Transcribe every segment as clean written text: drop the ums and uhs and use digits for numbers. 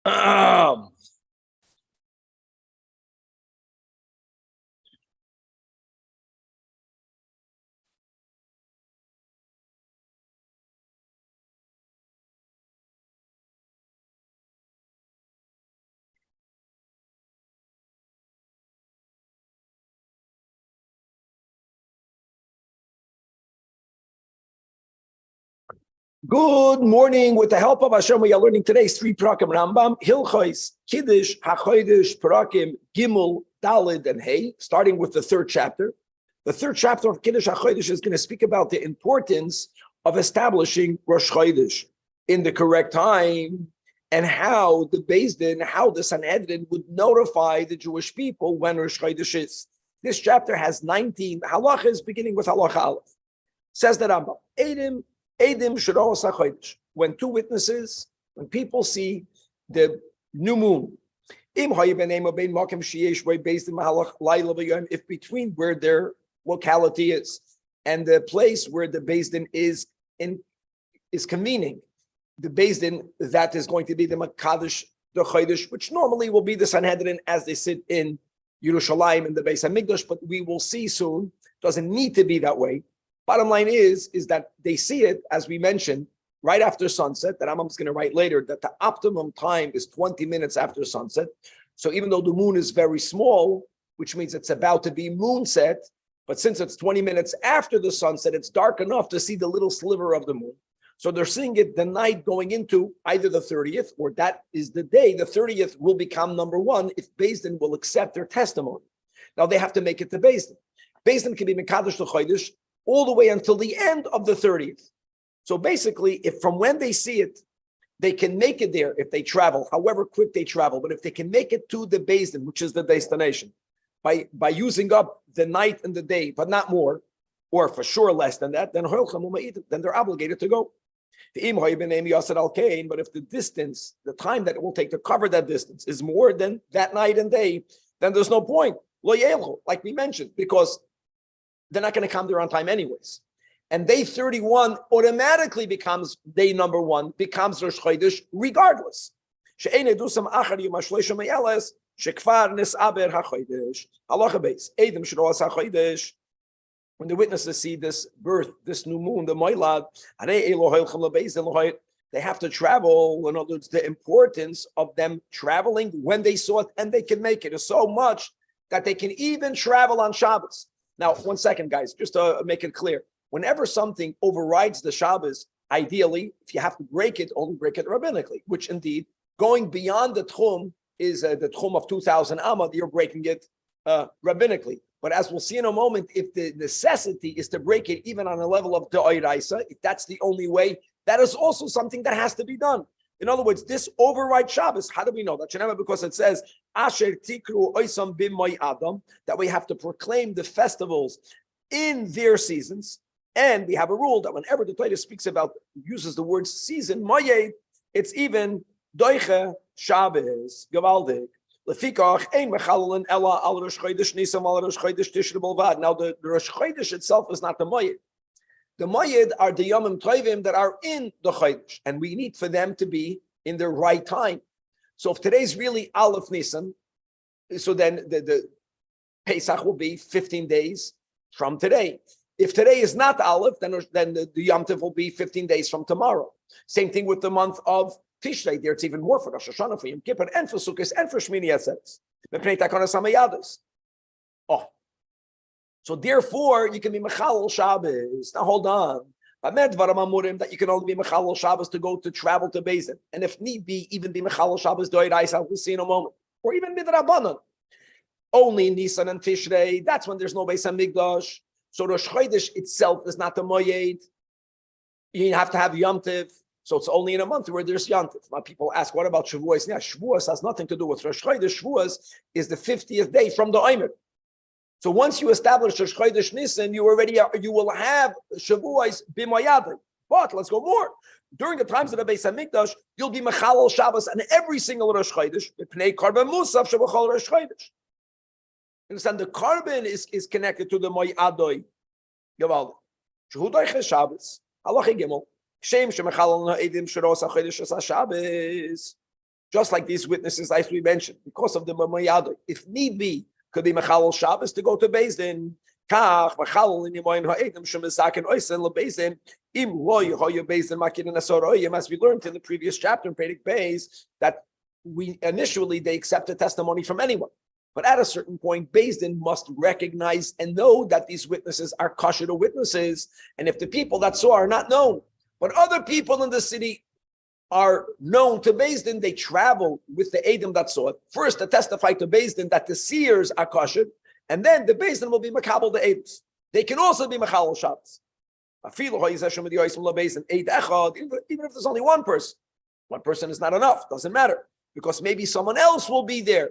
Um, Good morning. With the help of Hashem, we are learning today's 3 Prakim Rambam, Hilchos, Kiddush, HaChodesh, Prakim, Gimel, Dalid, and Hey, starting with the 3rd chapter. The 3rd chapter of Kiddush HaChodesh is going to speak about the importance of establishing Rosh Chodesh in the correct time and how the Beis Din, how the Sanhedrin would notify the Jewish people when Rosh Chodesh is. This chapter has 19 halachas, beginning with halacha Aleph. Says the Rambam, Edim Shiro Sachodesh. When 2 witnesses, when people see the new moon, if between where their locality is and the place where the Beis Din is convening, the Beis Din that is going to be the Makadosh, the Chodesh, which normally will be the Sanhedrin as they sit in Yerushalayim in the Beis Hamikdash, but we will see soon, doesn't need to be that way. Bottom line is that they see it, as we mentioned, right after sunset. That Rambam is going to write later that the optimum time is 20 minutes after sunset. So even though the moon is very small, which means it's about to be moonset, but since it's 20 minutes after the sunset, it's dark enough to see the little sliver of the moon. So they're seeing it the night going into either the 30th, or that is the day. The 30th will become number 1 if Beis Din will accept their testimony. Now they have to make it to Beis Din. Beis Din can be Mekadosh to Chodesh all the way until the end of the 30th. So basically, if from when they see it, they can make it there if they travel, however quick they travel, but if they can make it to the Beis Din, which is the destination, by using up the night and the day, but not more, or for sure less than that, then they're obligated to go. But if the distance, the time that it will take to cover that distance is more than that night and day, then there's no point. Like we mentioned, because they're not going to come there on time anyways. And day 31 automatically becomes day number 1, becomes Rosh Chodesh regardless. When the witnesses see this birth, this new moon, the Moilad, they have to travel. In other words, the importance of them traveling when they saw it and they can make it is so much that they can even travel on Shabbos. Now, 1 second, guys, just to make it clear. Whenever something overrides the Shabbos, ideally, if you have to break it, only break it rabbinically, which indeed, going beyond the Tchum is the Tchum of 2,000 Amad, you're breaking it rabbinically. But as we'll see in a moment, if the necessity is to break it even on a level of De'oraisa, if that's the only way, that is also something that has to be done. In other words, this overrides Shabbos. How do we know that? Because it says, Asher tikru oisam b'moy adam, that we have to proclaim the festivals in their seasons. And we have a rule that whenever the Torah speaks about, uses the word season, moyed, it's even doiche Shabbos, gavaldik. Lefikach ein mechalelen ella al Rosh Chodesh Nisan al Rosh Chodesh Tishrei B'lvad. Now the Rosh Chodesh itself is not the moyed. The Moyed are the Yomim Tovim that are in the Chodesh, and we need for them to be in the right time. So if today's really Aleph Nisan, so then the Pesach will be 15 days from today. If today is not Aleph, then the Yom Tov will be 15 days from tomorrow. Same thing with the month of Tishrei. There it's even more for Rosh Hashanah, for Yom Kippur, and for Sukkot, and for Shmini Atzeres. Oh. So therefore, you can be Mechalel Shabbos. Now hold on. That you can only be Mechalel Shabbos to travel to Beis Din. And if need be, even be Mechalel Shabbos Doiraisa, we'll see in a moment. Or even Midrabanan. Only Nisan and Tishrei, that's when there's no Beis Hamikdash. So Rosh Chodesh itself is not the Moyed. You have to have Yom Tov. So it's only in a month where there's Yom Tov. Now people ask, what about Shavuos? Yeah, Shavuos has nothing to do with Rosh Chodesh. Shavuos is the 50th day from the Omer. So once you establish Rosh Chodesh Nisan, you will have Shavuos b'moyadim. But let's go more. During the times of the Beis Hamikdash, you'll be Mechalel Shabbos and every single Rosh Chodesh. B'pnei Karban Musaf Shabachol Rosh Chodesh. Understand? The Karban is connected to the Moyadoi. Gavaldi. Shehu Doiche Shabbos. Halacha Gimel. Shem Shemechalel Ha'edim Shiros HaChodesh Shabbos. Just like these witnesses, as we mentioned, because of the Mamayado, if need be, could be Mechalal Shabbos to go to Beis Din. Kach Mechalal in Yemoin Ha'edim Shemesaken Oisen LeBeis Din Im Lo Yehoya Beis Din Makin Asoroyim, as we learned in the previous chapter in Perek Beis, that we initially they accept a testimony from anyone. But at a certain point, Beis Din must recognize and know that these witnesses are kosher witnesses. And if the people that saw are not known, but other people in the city are known to Beis Din, they travel with the Edom that saw it, first to testify to Beis Din that the seers are kosher, and then the Beis Din will be makabel the Edoms. They can also be Mechalal Shabbos. Even if there's only one person is not enough, doesn't matter, because maybe someone else will be there.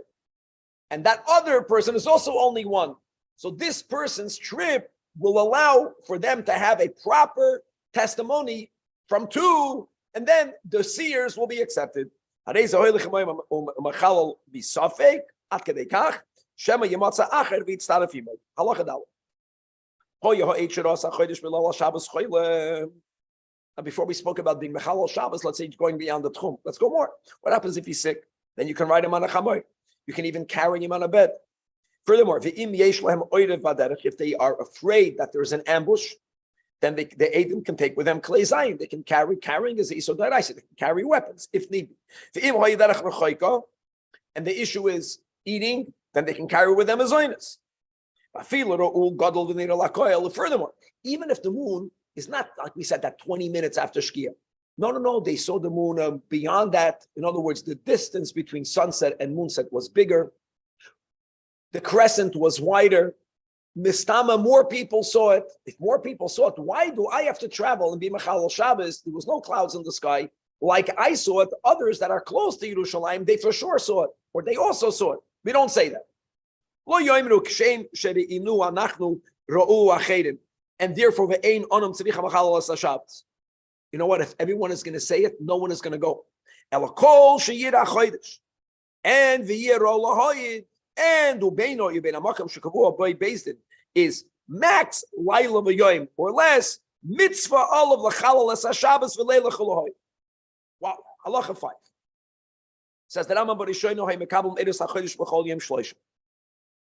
And that other person is also only one. So this person's trip will allow for them to have a proper testimony from two, and then the seers will be accepted. Now, before we spoke about being Mechalal Shabbos, let's say going beyond the Tchum. Let's go more. What happens if he's sick? Then you can ride him on a chamoy. You can even carry him on a bed. Furthermore, if they are afraid that there's an ambush, then the Edom can take with them Klei Zayin. They can carrying is Isod Daraisa. They can carry weapons if need be. And the issue is eating, then they can carry with them a Zoinus. Furthermore, even if the moon is not, like we said, that 20 minutes after Shkia. No, they saw the moon beyond that. In other words, the distance between sunset and moonset was bigger. The crescent was wider. Mistama, more people saw it. If more people saw it, why do I have to travel and be Mechalal Shabbos? There was no clouds in the sky. Like I saw it, others that are close to Yerushalayim, they for sure saw it, or they also saw it. We don't say that. And therefore, you know what? If everyone is going to say it, no one is going to go. And is max laila v'yoyim or less mitzvah all of lachalal es Shabbos v'leila cholohoy. Wow, halacha 5 says that Rambam b'rishoyno hay mekabel edus hachodesh b'chol yom shloshim,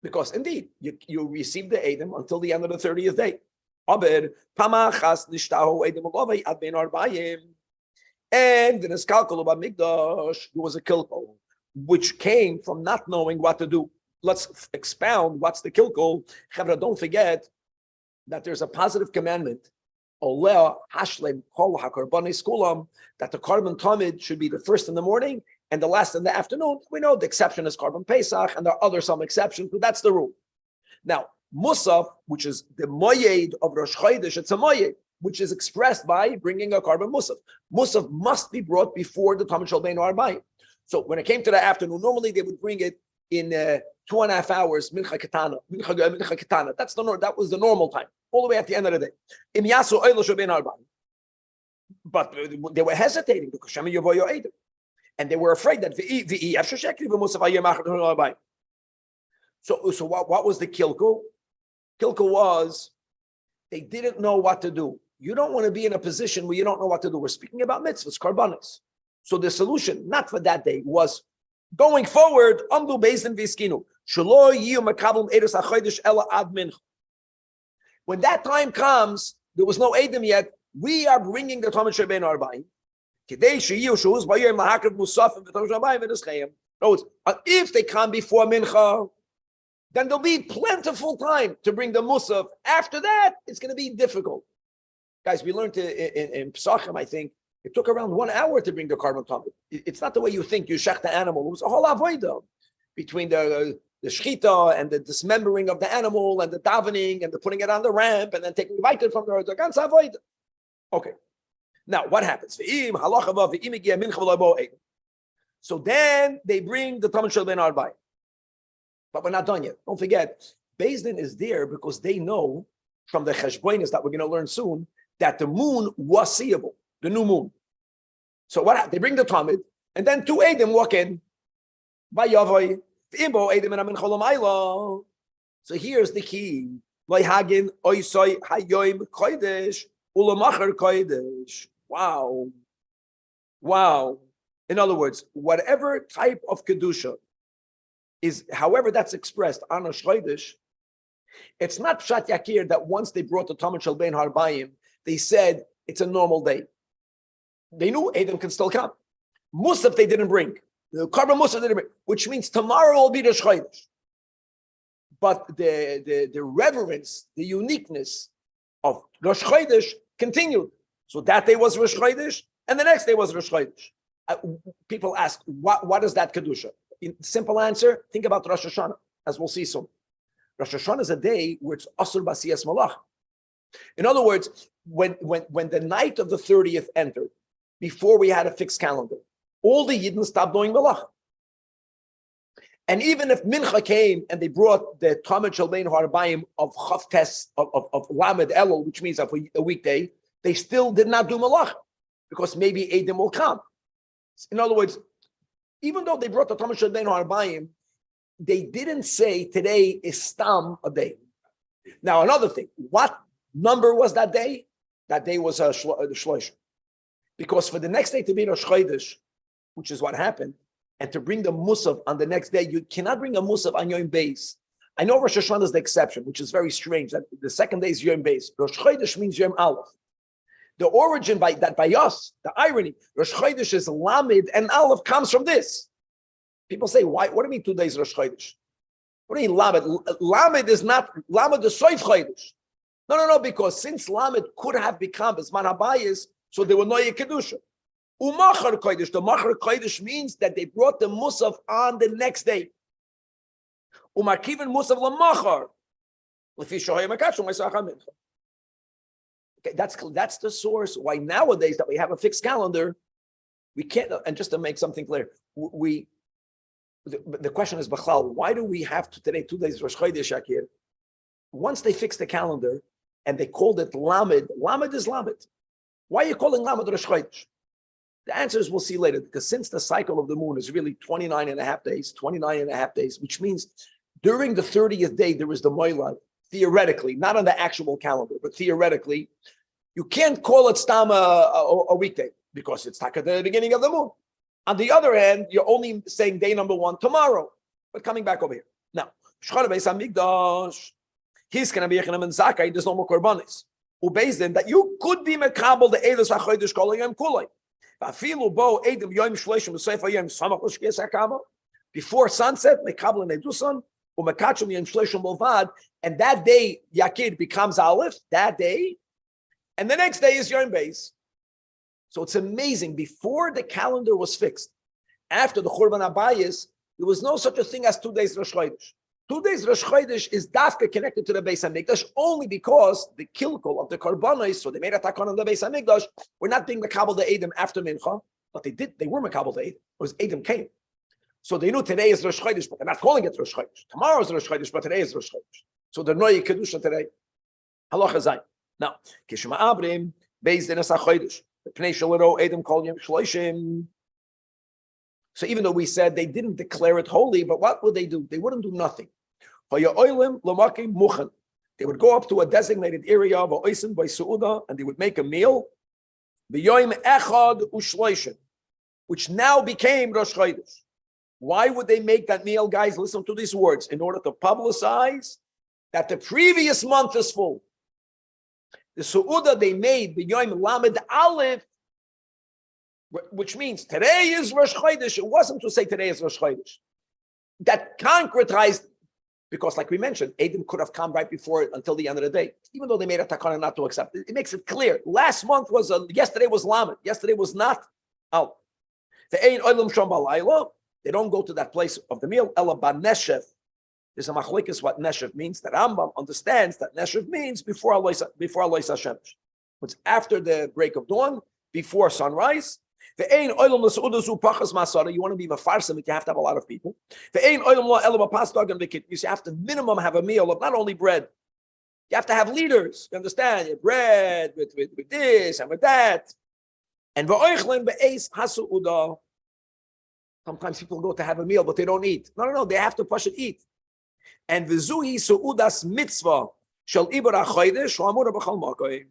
because indeed you receive the edom until the end of the 30th day. Aber pamachas nishtahu edom alavei ad ben arbayim, and in his kalkul about Mikdash there was a kilkul which came from not knowing what to do. Let's expound what's the kilkul. Chavra, don't forget that there's a positive commandment, that the carbon tamid should be the first in the morning and the last in the afternoon. We know the exception is carbon Pesach, and there are other some exceptions, but that's the rule. Now, Musaf, which is the moyed of Rosh Chodesh, it's a moyed, which is expressed by bringing a carbon Musaf. Musaf must be brought before the Tamid Shel Beinu Arbayim. So when it came to the afternoon, normally they would bring it in 2.5 hours, mincha ketana. That's that was the normal time, all the way at the end of the day. But they were hesitating because and they were afraid that so what was the kilkul? Kilkul was they didn't know what to do. You don't want to be in a position where you don't know what to do. We're speaking about mitzvahs, karbanos. So the solution, not for that day, was going forward, amdu beis din v'iskinu. Shelo yiyu makabel edus hachodesh ela ad mincha. When that time comes, there was no Edom yet. We are bringing the Tamid Shel Beinu Arbayim. Kedei sheyiyu shuz b'yom lahakriv musafim v'Tamid Shel Arbayim v'neschayim. If they come before mincha, then there'll be plentiful time to bring the musaf. After that, it's going to be difficult. Guys, we learned in Pesachim, I think, it took around 1 hour to bring the carbon tamid. It's not the way you think. You shech the animal. It was a whole avodah between the shchita and the dismembering of the animal and the davening and the putting it on the ramp and then taking the bite from the ganze avodah. Okay. Now what happens? So then they bring the Tamid Shel Beinu Arbayim. But we're not done yet. Don't forget, Beis Din is there because they know from the cheshbonis that we're going to learn soon that the moon was seeable. The new moon. So what? They bring the Tamid, and then 2 Edom walk in. So here's the key. Wow. In other words, whatever type of kedusha is, however that's expressed on a shleidish, it's not pshat yakir that once they brought the Talmud Shel Bein Harbayim, they said it's a normal day. They knew Adam can still come. Musaf they didn't bring. The Karban Musaf didn't bring, which means tomorrow will be the shleidish. But the reverence, the uniqueness of Rosh Chodesh continued. So that day was Rosh Chodesh, and the next day was Rosh Chodesh. People ask, what is that Kedusha? Simple answer, think about Rosh Hashanah, as we'll see soon. Rosh Hashanah is a day where it's Asur Basiyas Malach. In other words, when the night of the 30th entered, before we had a fixed calendar, all the Yidden stopped doing Malach. And even if Mincha came and they brought the Talmud Shel Bein Harbayim of Chavtes, of Lamed Elul, which means of a weekday, they still did not do Malach, because maybe Edom will come. In other words, even though they brought the Talmud Shel Bein Harbayim, they didn't say today is Stam a day. Now, another thing, what number was that day? That day was the Shlosh. Because for the next day to be Rosh Chodesh, which is what happened, and to bring the Musaf on the next day, you cannot bring a Musaf on Yom Beis. I know Rosh Hashanah is the exception, which is very strange, that the second day is Yom Beis. Rosh Chodesh means Yom Aleph. The origin by us, the irony, Rosh Chodesh is Lamed and Aleph comes from this. People say, why? What do you mean 2 days Rosh Chodesh? What do you mean Lamed? Lamed is not, Lamed is Soif Chodesh. No, because since Lamed could have become Zman HaBayis, so there were no Kedusha. Umachar Kodesh, the Machar Kodesh means that they brought the Musaf on the next day. Umarkiven Musaf LaMachar. Okay, that's the source why nowadays that we have a fixed calendar, we can't, and just to make something clear, the question is, Bachal, why do we have to today 2 days Rosh Chodesh Shakir? Once they fixed the calendar and they called it Lamed, Lamed is Lamed. Why are you calling Lamed Rosh Chodesh? The answer is we'll see later, because since the cycle of the moon is really 29 and a half days, which means during the 30th day, there is the Moilad, theoretically, not on the actual calendar, but theoretically, you can't call it Stam a weekday, because it's at the beginning of the moon. On the other hand, you're only saying day number 1 tomorrow. But coming back over here. Now, Shchar Beis HaMikdash, he's going to be Yechanan and Zakai, there's no more Korbanis. Based in that you could be Mekabel the Eidos HaChodesh Kol Yom Kulei. Before sunset, Mekabel and Edusan, Umekachum Yom Shloshim Bovad, and that day Yakid becomes Aleph, that day, and the next day is Yom Beis. So it's amazing. Before the calendar was fixed, after the Churban Abayis, there was no such a thing as 2 days Rosh Chodesh. 2 days Rosh Chodesh is dafka connected to the Beis HaMikdash only because the kilkul of the Korbanos, so they made a takon on the Beis HaMikdash, were not being Mekabel the Edom after Mincha, but they were Mekabel the Edom. It was Edom came. So they knew today is Rosh Chodesh, but they're not calling it Rosh Chodesh. Tomorrow is Rosh Chodesh, but today is Rosh Chodesh. So they're Noye Kedusha today. Halacha Zayin. Now, Kishma Abrim, Beis Din Asa Chodesh, Pnei Shalero Edom Kol Yom Shloshim. So even though we said they didn't declare it holy, but what would they do? They wouldn't do nothing. They would go up to a designated area of Oisim by Su'uda, and they would make a meal, which now became Rosh Chodesh. Why would they make that meal, guys? Listen to these words. In order to publicize that the previous month is full. The Su'uda they made, the Yom Lamed Aleph, which means today is Rosh Chodesh. It wasn't to say today is Rosh Chodesh. That concretized, because like we mentioned, Edom could have come right before until the end of the day, even though they made a takana not to accept it. It makes it clear. Last month was, yesterday was Lamed. Yesterday was not Al. They don't go to that place of the meal. Ela ba neshev. There's a machlekes what neshev means. The Rambam understands that neshev means before Allah Hashem. It's after the break of dawn, before sunrise. You want to be mafarsim, you have to have a lot of people. You have to minimum have a meal of not only bread. You have to have leaders. You understand? Bread with this and with that. And sometimes people go to have a meal, but they don't eat. No, they have to push it eat. And v'zuhi su'udas mitzvah shel ibar ha'chodesh ha'amura b'chal makom.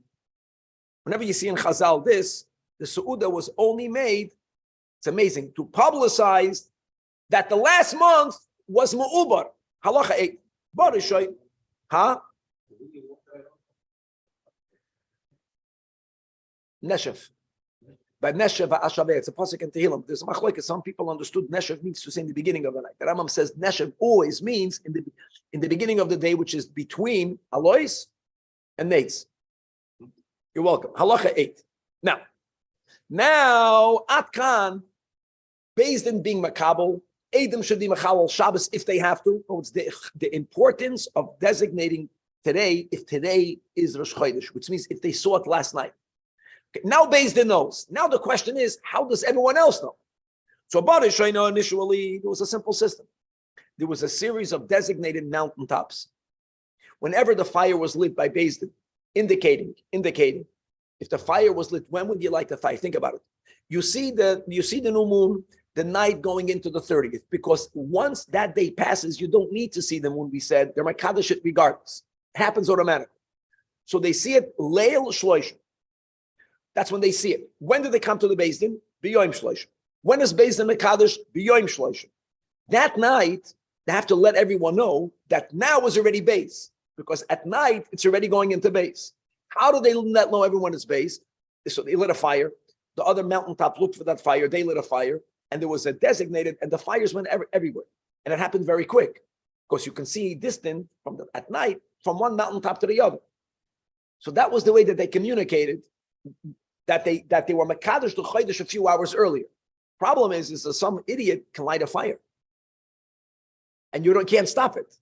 Whenever you see in Chazal this, the Su'uda was only made It's amazing to publicize that the last month was Mu'ubar. Halacha 8. Barishay. Huh? Neshev. By Neshev Ashaveh, it's a pasuk in Tehillim. There's a machlokes. Some people understood Neshev means to say in the beginning of the night. The Rambam says Neshev always means in the beginning of the day, which is between Alois and Nates. You're welcome. Halacha 8. Now Atkan, based in being makabel, Edom should be machal Shabbos if they have to. Oh, it's the importance of designating today, if today is Rosh Chodesh, which means if they saw it last night. Okay, now Beis Din knows. Now the question is, how does everyone else know? So initially, there was a simple system. There was a series of designated mountaintops. Whenever the fire was lit by Beis Din, indicating, if the fire was lit, when would you light the fire? Think about it. You see the new moon, the night going into the 30th, because once that day passes, you don't need to see the moon, we said. They're makadosh it regardless. It happens automatically. So they see it, Leil Shloishim. That's when they see it. When do they come to the Beis Din? B'yoyim Shloishim. When is Beis Din makadosh? B'yoyim Shloishim. That night, they have to let everyone know that now is already Beis, because at night, it's already going into Beis. How do they let know everyone is Beis? So they lit a fire. The other mountaintop looked for that fire. They lit a fire. And there was a designated, and the fires went everywhere. And it happened very quick, because you can see distant at night from one mountaintop to the other. So that was the way that they communicated that they were makadosh to chodesh a few hours earlier. Problem is that some idiot can light a fire, and you can't stop it.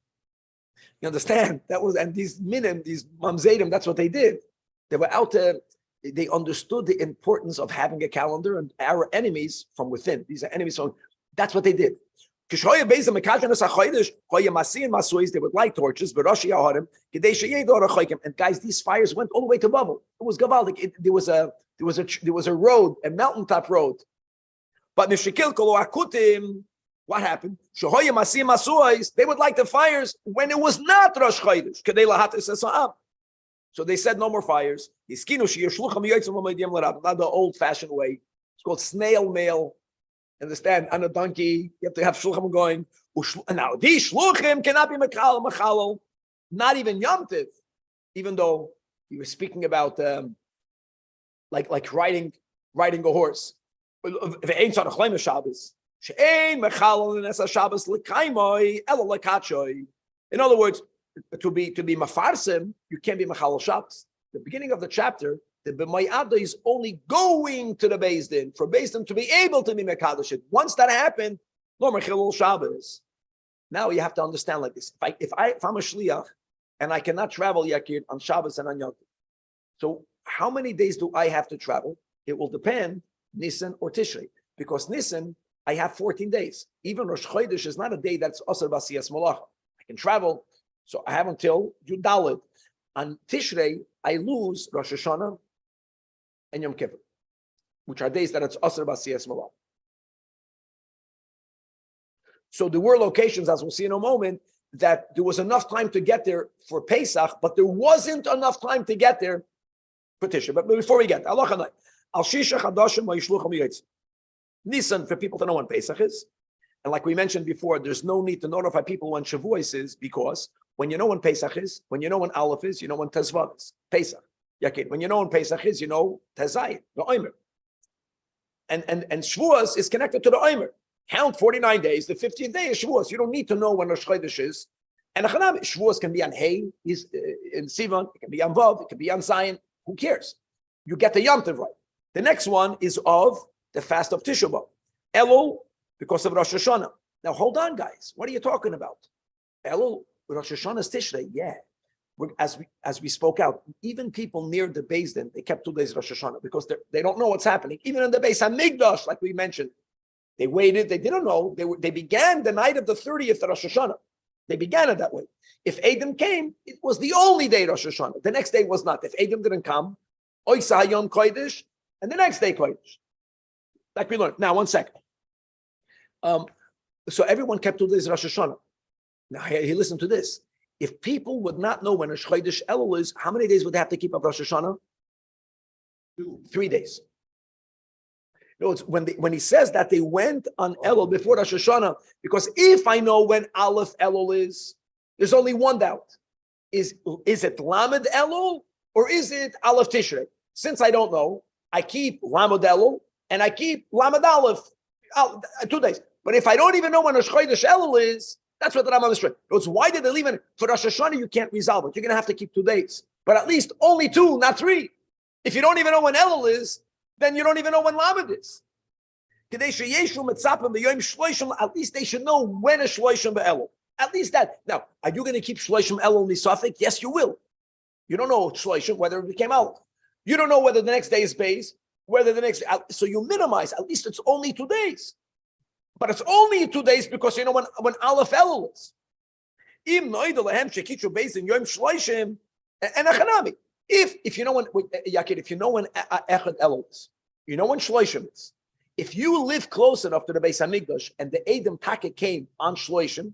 You understand? And these minim, these mamzedim, that's what they did. They were out there. They understood the importance of having a calendar and our enemies from within. These are enemies. So that's what they did. They would light torches, and guys, these fires went all the way to Babel. It was gavaldik. There was a road, a mountaintop road. But what happened? They would light the fires when it was not Rosh Chodesh. So they said no more fires. Not the old-fashioned way. It's called snail mail. Understand? On a donkey, you have to have shluchim going. Now these shluchim cannot be machalal, not even Yom Tiv, even though he was speaking about like riding a horse. In other words, to be mafarsim, you can't be machal Shabbos. The beginning of the chapter, the b'mayada is only going to the Beis Din for Beis Din to be able to be mekadosh. Once that happened, no mechilul Shabbos. Now you have to understand like this: if I'm a shliach and I cannot travel yakir on Shabbos and on Yom Tov, so how many days do I have to travel? It will depend Nisan or Tishrei, because Nisan I have 14 days. Even Rosh Chodesh is not a day that's asar b'asiyas malacha. I can travel. So I have until Yud Daled. On Tishrei, I lose Rosh Hashanah and Yom Kippur, which are days that it's Asr B'Asiyas Malach. So there were locations, as we'll see in a moment, that there was enough time to get there for Pesach, but there wasn't enough time to get there for Tishrei. But before we get there, Allah Chanay, Al Shisha Chadashim V'Yishlucham Yitzim. Nisan, for people to know when Pesach is. And like we mentioned before, there's no need to notify people when Shavuos is, because when you know when Pesach is, when you know when Aleph is, you know when Tezvav is. Pesach. Yakid. When you know when Pesach is, you know Tezayit, the Omer. And Shavuos is connected to the Omer. Count 49 days. The 15th day is Shavuos. You don't need to know when Rosh Chodesh is. And Shavuos can be on Hay, is in Sivan. It can be on Vav. It can be on Zion. Who cares? You get the Yom Tov right. The next one is of the fast of Tisha B'Av. Elul, because of Rosh Hashanah. Now hold on, guys. What are you talking about? Elul. Rosh Hashanah is Tishrei, yeah. As we spoke out, even people near the Beis Din, they kept 2 days Rosh Hashanah because they don't know what's happening. Even in the Beis Hamikdash, like we mentioned, they waited. They didn't know. They began the night of the 30th of Rosh Hashanah. They began it that way. If Edom came, it was the only day Rosh Hashanah. The next day was not. If Edom didn't come, Oisa Hayom Kodesh, and the next day Kodesh. Like we learned. Now, 1 second. So everyone kept 2 days Rosh Hashanah. Now, he listened to this. If people would not know when Rosh Chodesh Elul is, how many days would they have to keep up Rosh Hashanah? 3 days. No, it's when he says that they went on Elul before Rosh Hashanah, because if I know when Aleph Elul is, there's only one doubt. Is it Lamed Elul or is it Aleph Tishrei? Since I don't know, I keep Lamed Elul and I keep Lamed Aleph 2 days. But if I don't even know when Rosh Chodesh Elul is, that's what the Rambam is trying. So why did they leave it? For Rosh Hashanah, you can't resolve it. You're going to have to keep 2 days. But at least only 2, not 3. If you don't even know when Elul is, then you don't even know when Lamed is. At least they should know when a Shloishim Be'elul. At least that. Now, are you going to keep Shloishim Elul Nisafik? Yes, you will. You don't know Shloishim, whether it became Elul. You don't know whether the next day is Beis, whether the next, so you minimize. At least it's only 2 days. But it's only 2 days because you know when Aleph Elul is. If you know when Yakir, if you know when Echad Elul is, you know when Shloishim is. If you live close enough to the Beis Hamikdash and the Edom Taka came on Shloishim,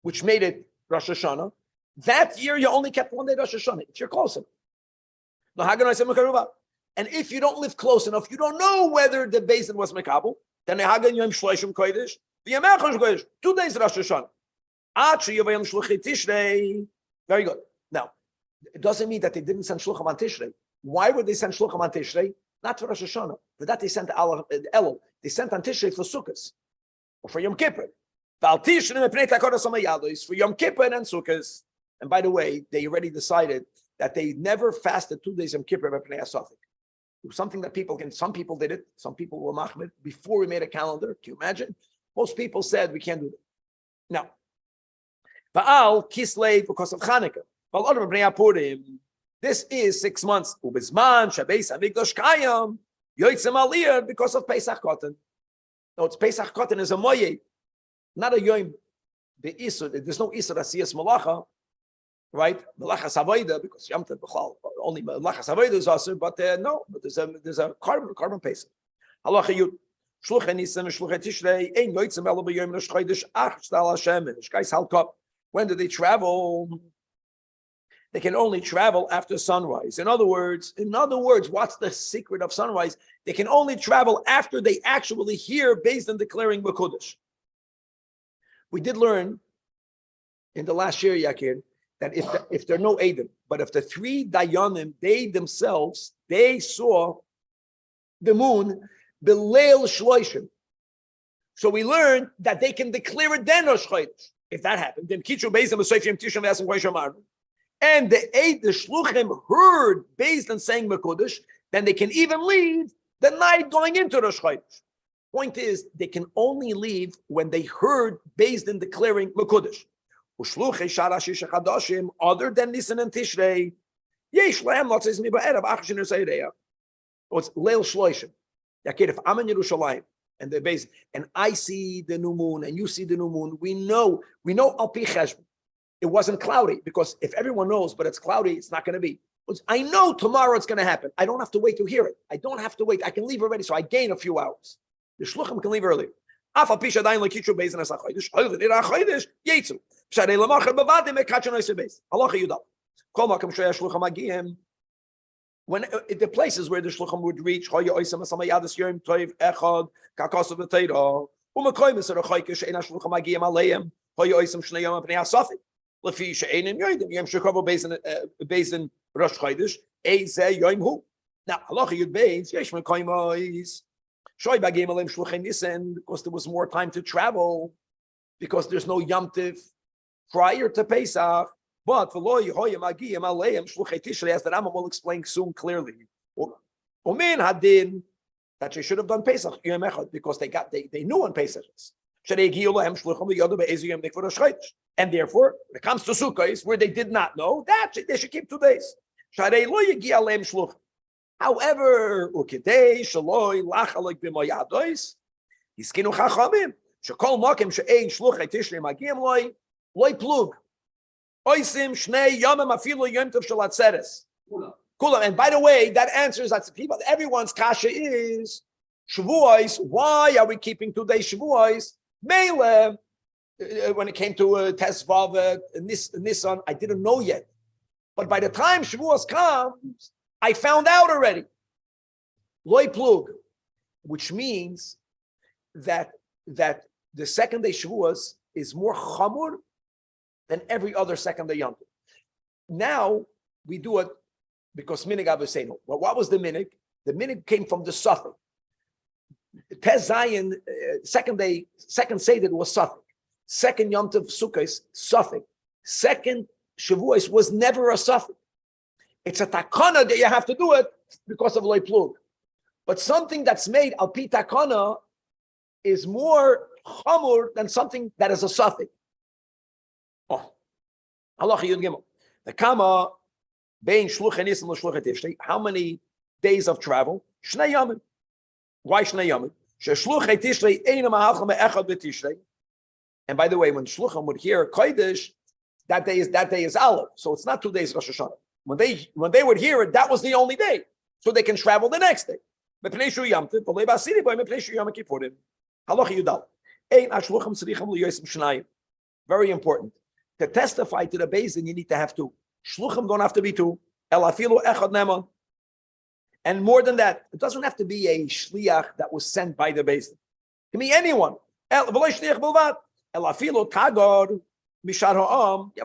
which made it Rosh Hashanah, that year you only kept 1 day Rosh Hashanah. If you're close enough. And if you don't live close enough, you don't know whether the Beis was Mekabel. Then the Hagan Yom Shloishim Kodesh, the Yom Kodesh, 2 days Rosh Hashanah. Very good. Now, it doesn't mean that they didn't send Shluchim on Tishrei. Why would they send Shluchim on Tishrei? Not for Rosh Hashanah. For that they sent Elul. They sent on Tishrei for Sukkot or for Yom Kippur. For Yom Kippur and Sukkot. And by the way, they already decided that they never fasted 2 days Yom Kippur b'pnei Asafik. It was something that some people did it. Some people were machmir before we made a calendar. Can you imagine? Most people said we can't do that. Now, Baal Kislev because of Chanukah. This is 6 months. Ubizman Shabeis Hamikdash Kayam Yoitzem Aliyah because of Pesach Cotton. No, it's Pesach Cotton is a moyed, not a yoim. The isur. There's no isur asiyas malacha, right? Malacha savoida because Yom Tov b'chal only malacha savoida is asur, but no, but there's a carbon Pesach. Halacha Yud. Shluchei Nisan and Shluchei Tishrei ein yoitzem elo b'yom Rosh Chodesh ach shtal Hashem and Shkais Halkop. When do they travel? They can only travel after sunrise. In other words, what's the secret of sunrise? They can only travel after they actually hear based on declaring B'Kodesh. We did learn in the last year, Yakir, that if there are no Edom, but if the 3 Dayanim, they themselves, they saw the moon, B'Leil Shloishim. So we learned that they can declare it then Rosh Chodesh. If that happened, then Kitchu Beis Hamikdash Yom Tishon V'Yasem Kodesh Amar. And the Shluchim heard based on saying Mekudesh, then they can even leave the night going into Rosh Chodesh. Point is, they can only leave when they heard based in declaring Mekudesh. Other than Nisan and Tishrei, Yesh Lahem Lotzes Mi Ba'erav Achshin Ereya. It's Leil Shloishim. Yakir, if I'm in Yerushalayim and they're based, and I see the new moon and you see the new moon, we know Al Pi Cheshbon. It wasn't cloudy because if everyone knows, but it's cloudy, it's not going to be. I know tomorrow it's going to happen. I don't have to wait to hear it. I don't have to wait. I can leave already, so I gain a few hours. The shluchim can leave earlier. When the places where the shluchim would reach, Lefi she'enim yoydim yom shekavo beis in Rosh Chodesh eizeh yoyim hu. Now halacha yud beis yesh mekoyimos shoy bagim alem shluchei nisan because there was more time to travel because there's no Yom Tiv prior to Pesach. But v'lo yehoyim agiyim aleim shluchei Tishrei, as the Rambam will explain soon clearly. Umin hadin that you should have done Pesach yom echad because they knew on Pesach. And therefore, when it comes to Sukkot, where they did not know, that they should keep 2 days. However, and by the way, that answers that people. Everyone's kasha is Shavuos. Why are we keeping 2 days Shavuos? Mele, when it came to Tesvav, Nisan, I didn't know yet. But by the time Shavuos comes, I found out already. Loi plug. which means that the second day Shavuos is more chamur than every other second day Yom Tov. Now we do it because minig avosenu. Well, what was the minig? The minig came from the suffix. Tez Zayin, second Seder was suffix. Second Yom Tov Sukkos, suffix. Second Shavuos was never a suffix. It's a takana that you have to do it because of loy plug. But something that's made al pi takana is more chamur than something that is a suffix. Oh, halacha yud gimel. The kama bein shluchei nisan l'shluchei tishrei. How many days of travel? Shnei yamim. Why Shnei Yamim? Sheshluchei Tishrei eina ma'alcha me'echad b'Tishrei. And by the way, when Shluchim would hear Kodesh, that day is Aleph. So it's not 2 days Rosh Hashanah. When they would hear it, that was the only day. So they can travel the next day. Mepnei shu Yom Tov, v'lei b'asiri bo mepnei shu Yom Kippurim. Halacha Yudal. Ein ashluchim tzrichim liyosim shnayim. Very important. To testify to the Beis Din, you need to have two. Shluchim don't have to be two. El afilu echad neman. And more than that, it doesn't have to be a shliach that was sent by the Beis Din. It can be anyone. You have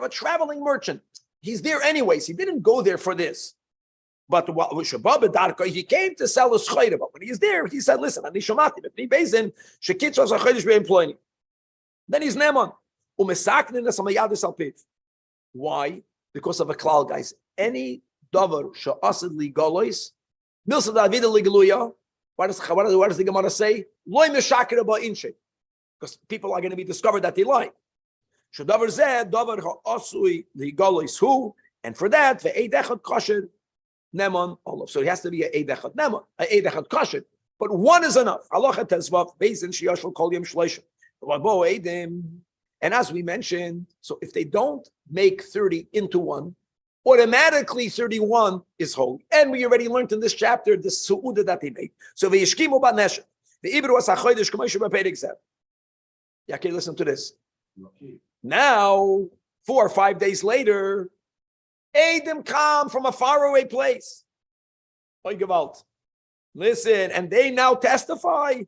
a traveling merchant. He's there anyways. He didn't go there for this. But he came to sell a shchayda. But when he's there, he said, listen, then he's neman. Why? Because of a klal, guys. Any davar she'asad li galois, milsa david ligaluya. What does the Gemara say? Loy meshakir ba inshe. Because people are going to be discovered that they lie. Shadavar zeh davar ha'asui li galois hu, and for that the eidechad kosher neman olav. So it has to be a eidechad neman, a eidechad kosher. But one is enough. Halacha tezvav beizin sheyashul kol yom shleishim. And as we mentioned, so if they don't make 30 into one, automatically 31 is holy. And we already learned in this chapter the su'udah that they made. So v'yishkimu b'nesher. The ibru was ha'chodesh k'moshe b'peirik zeh. Yeah, okay, listen to this. Now, 4 or 5 days later, Eidim come from a faraway place. Oy gewalt. Listen, and they now testify.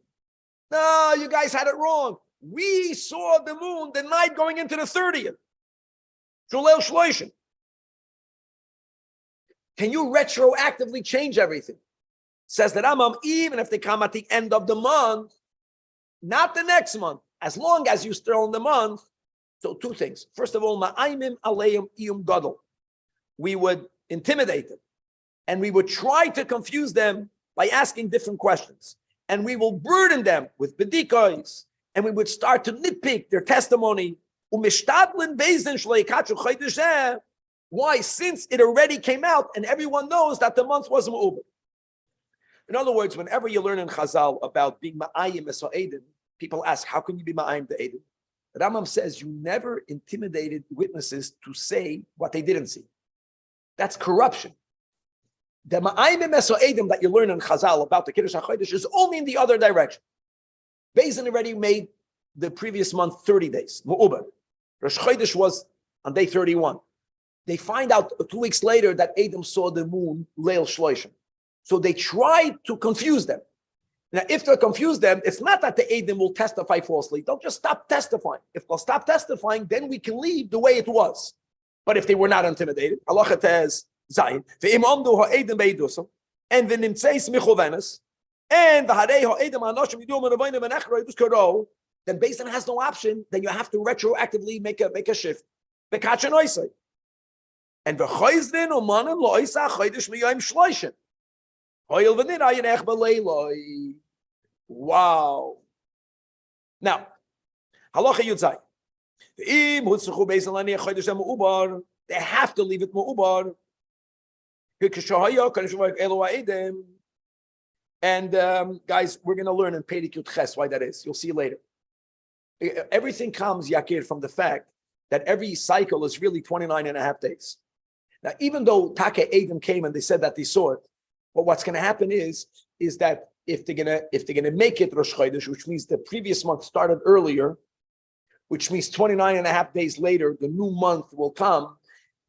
No, you guys had it wrong. We saw the moon the night going into the 30th. Shulel Shloishim. Can you retroactively change everything? Says the Rambam, even if they come at the end of the month, not the next month, as long as you still in the month. So 2 things. First of all, ma'aimim aleim iyum gadol. We would intimidate them, and we would try to confuse them by asking different questions, and we will burden them with bedikois, and we would start to nitpick their testimony. Why? Since it already came out and everyone knows that the month was Mu'ubad. In other words, whenever you learn in Chazal about being Ma'ayim Eso'edim, people ask, how can you be Ma'ayim the Edim? The Rambam says you never intimidated witnesses to say what they didn't see. That's corruption. The Ma'ayim Eso'edim that you learn in Chazal about the Kiddush HaChodesh is only in the other direction. Beis Din already made the previous month 30 days. Mu'ubad. Rosh Chodesh was on day 31. They find out 2 weeks later that Adam saw the moon, Leil Shloishim. So they tried to confuse them. Now, if they confuse them, it's not that the Adam will testify falsely. They'll just stop testifying. If they'll stop testifying, then we can leave the way it was. But if they were not intimidated, halacha tez zayin, ve'im omdu ha'edim be'idusam, and v'nimtzeis michovenes, and v'harei ha'edim ha'anoshim yidum ha'navoinim ha'nechroi v'skaro, then Beis Din has no option. Then you have to retroactively make a shift. Bekachin oisei. And v'choizdin umanim lo'isa chodesh miyoyim shloishim. Hoyel v'nir ayin ech b'leiloi. Wow. Now, halacha yudzai. V'im hutzruchu Beis Din laniach chodesh mu'ubar. They have to leave it mu'ubar. V'kishahaya kadosh v'ayik elu ha'edim. And guys, we're going to learn in Perek Yud Ches why that is. You'll see later. Everything comes, Yakir, from the fact that every cycle is really 29 and a half days. Now, even though Take Adam came and they said that they saw it, but what's going to happen is that if they're gonna make it Rosh Chodesh, which means the previous month started earlier, which means 29 and a half days later, the new month will come,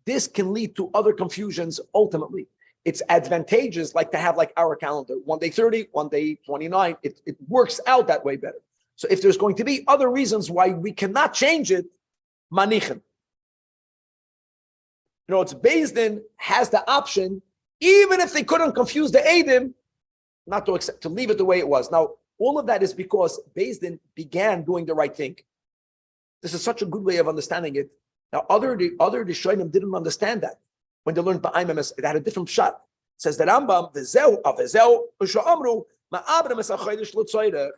this can lead to other confusions ultimately. it's advantageous, like to have like our calendar, one day 30, one day 29. It works out that way better. So if there's going to be other reasons why we cannot change it, manichen. It's Beis Din has the option, even if they couldn't confuse the Eidim, not to accept, to leave it the way it was. Now, all of that is because Beis Din began doing the right thing. This is such a good way of understanding it. Now, other Rishonim didn't understand that. When they learned Ba'ayim, it had a different shot. It says the Rambam, V'zeu av'zeu u'sha'amru ma'abra mesachaydish l'tzoyrech.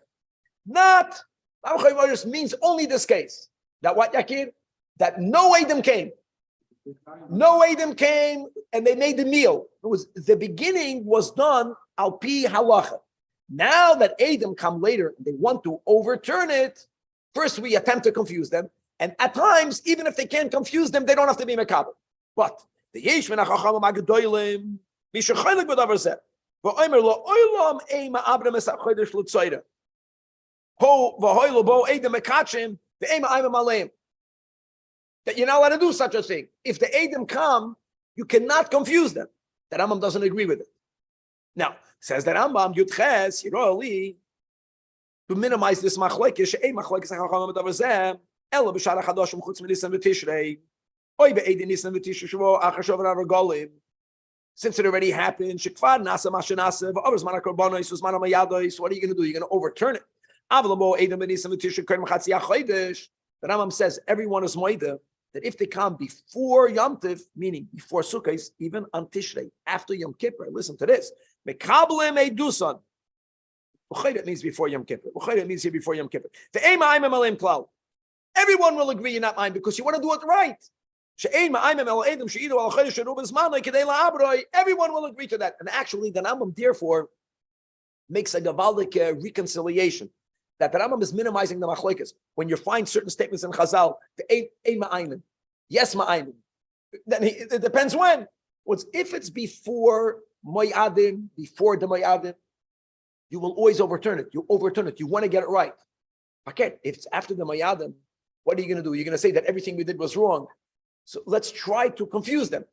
Not, means only this case. That what, Yakir? That no Eidim came. No Eidim came, and they made the meal. It was the beginning was done al pi halacha. Now that Eidim come later, and they want to overturn it. First, we attempt to confuse them, and at times, even if they can't confuse them, they don't have to be mekabel. But the yesh min hachacham magadolim mishachaylik b'davar zeh v'omer lo olam eima abram esachodesh l'tzoyra ho v'hoylo bo Eidim mekachim ve'eima aimim aleim. That you're not allowed to do such a thing. If the Eidim come, you cannot confuse them. The Rambam doesn't agree with it. Now, says the Rambam, Yudches, Yiroli, to minimize this machlekes, she'ei machlekes hachacham b'davar zeh, ela b'shara chadoshim chutz m'nisan v'tishrei, oy be'edin nisan v'tishrei shvo achar shover ha'regalim. Since it already happened, shekvar nasa mashenasa, v'over zman ha'korbanos, v'zman ha'mayados, what are you going to do? You're going to overturn it. Avla bo Eidim b'nisan v'tishrei k'rim chatzi ha'chodesh. The Rambam says everyone is moida, that if they come before Yom Tiv, meaning before Sukkot, even on Tishrei, after Yom Kippur, listen to this. Mekablem edusan. It means before Yom Kippur. It means here before Yom Kippur. Everyone will agree you're not mine because you want to do it right. Everyone will agree to that. And actually, the Rambam therefore makes a gavaldic reconciliation. That the Rambam is minimizing the machlokes. When you find certain statements in Chazal, the ein ma'ayim, yes ma'ayim. Then it depends when. If it's before Moyadim, before the Moyadim, you will always overturn it. You overturn it. You want to get it right. Okay, if it's after the Moyadim, what are you going to do? You're going to say that everything we did was wrong. So let's try to confuse them.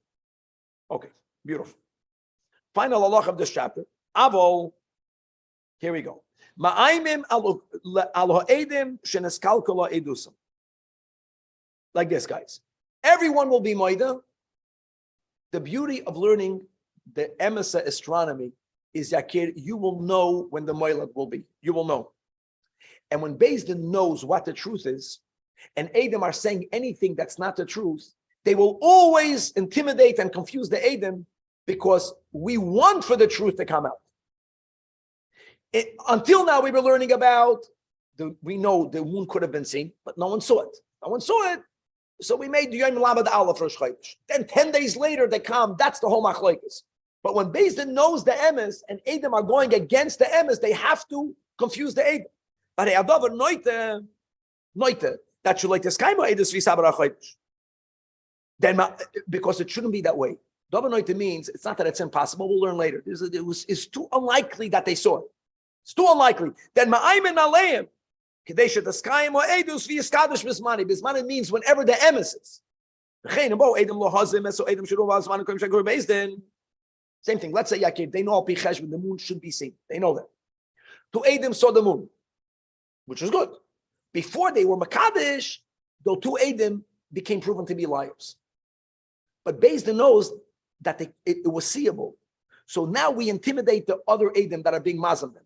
Okay, beautiful. Final halach of this chapter. Avol. Here we go. Ma'aimim al ha'edim sheneskalkala edusam. Like this, guys. Everyone will be moida. The beauty of learning the emesa astronomy is Yakir, you will know when the moilad will be. You will know. And when Beis Din knows what the truth is, and Eidim are saying anything that's not the truth, they will always intimidate and confuse the Eidim because we want for the truth to come out. Until now, we were learning about, we know the moon could have been seen, but no one saw it. No one saw it. So we made Yom Labad Allah for Shchaydish. Then 10 days later, they come. That's the whole machlokes. But when Beis Din knows the emes and Eidim are going against the emes, they have to confuse the Eidim. But that should like the sky. Then, because it shouldn't be that way. Davar noite means it's not that it's impossible. We'll learn later. It's too unlikely that they saw it. It's too unlikely. Then ma'ayim aleim kadesha daskayim or edus v'yiskadish bismani. Bismani means whenever the emes is. Same thing. Let's say Yaakov, they know al pi cheshbon the moon should be seen. They know that. Two Eidim saw the moon, which is good. Before they were Makadish, though two Eidim became proven to be liars. But Beis Din knows that it was seeable. So now we intimidate the other Eidim that are being mazam them.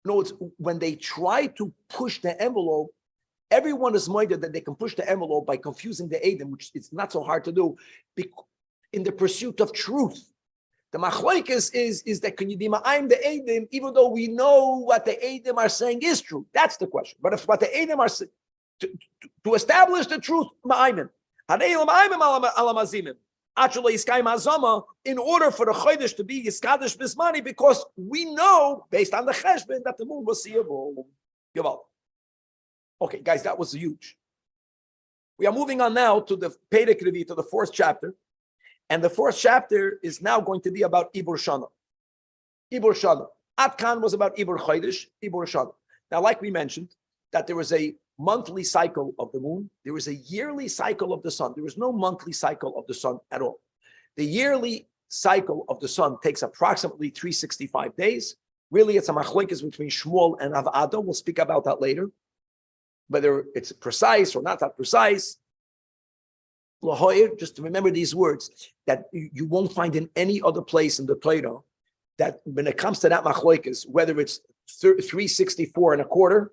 No, it's when they try to push the envelope, everyone is minded that they can push the envelope by confusing the Eidim, which is not so hard to do, in the pursuit of truth. The machlokes is that can you be ma'ayim the Eidim, even though we know what the Eidim are saying is true? That's the question. But if what the Eidim are saying, to establish the truth, ma'ayim. In order for the Chodesh to be Yiskadish Bismani, because we know, based on the Cheshbon, that the moon was seeable. Okay, guys, that was huge. We are moving on now to the Perek Revi, to the fourth chapter. And the fourth chapter is now going to be about Ibur Shana. Ibur Shana. Atkan was about Ibur Chodesh, Ibur Shana. Now, like we mentioned, that there was a monthly cycle of the moon. There was a yearly cycle of the sun. There was no monthly cycle of the sun at all. The yearly cycle of the sun takes approximately 365 days. Really, it's a machlokes between Shmuel and Avada. We'll speak about that later, whether it's precise or not that precise. Just to remember these words that you won't find in any other place in the Torah, that when it comes to that machlokes, whether it's 364 and a quarter,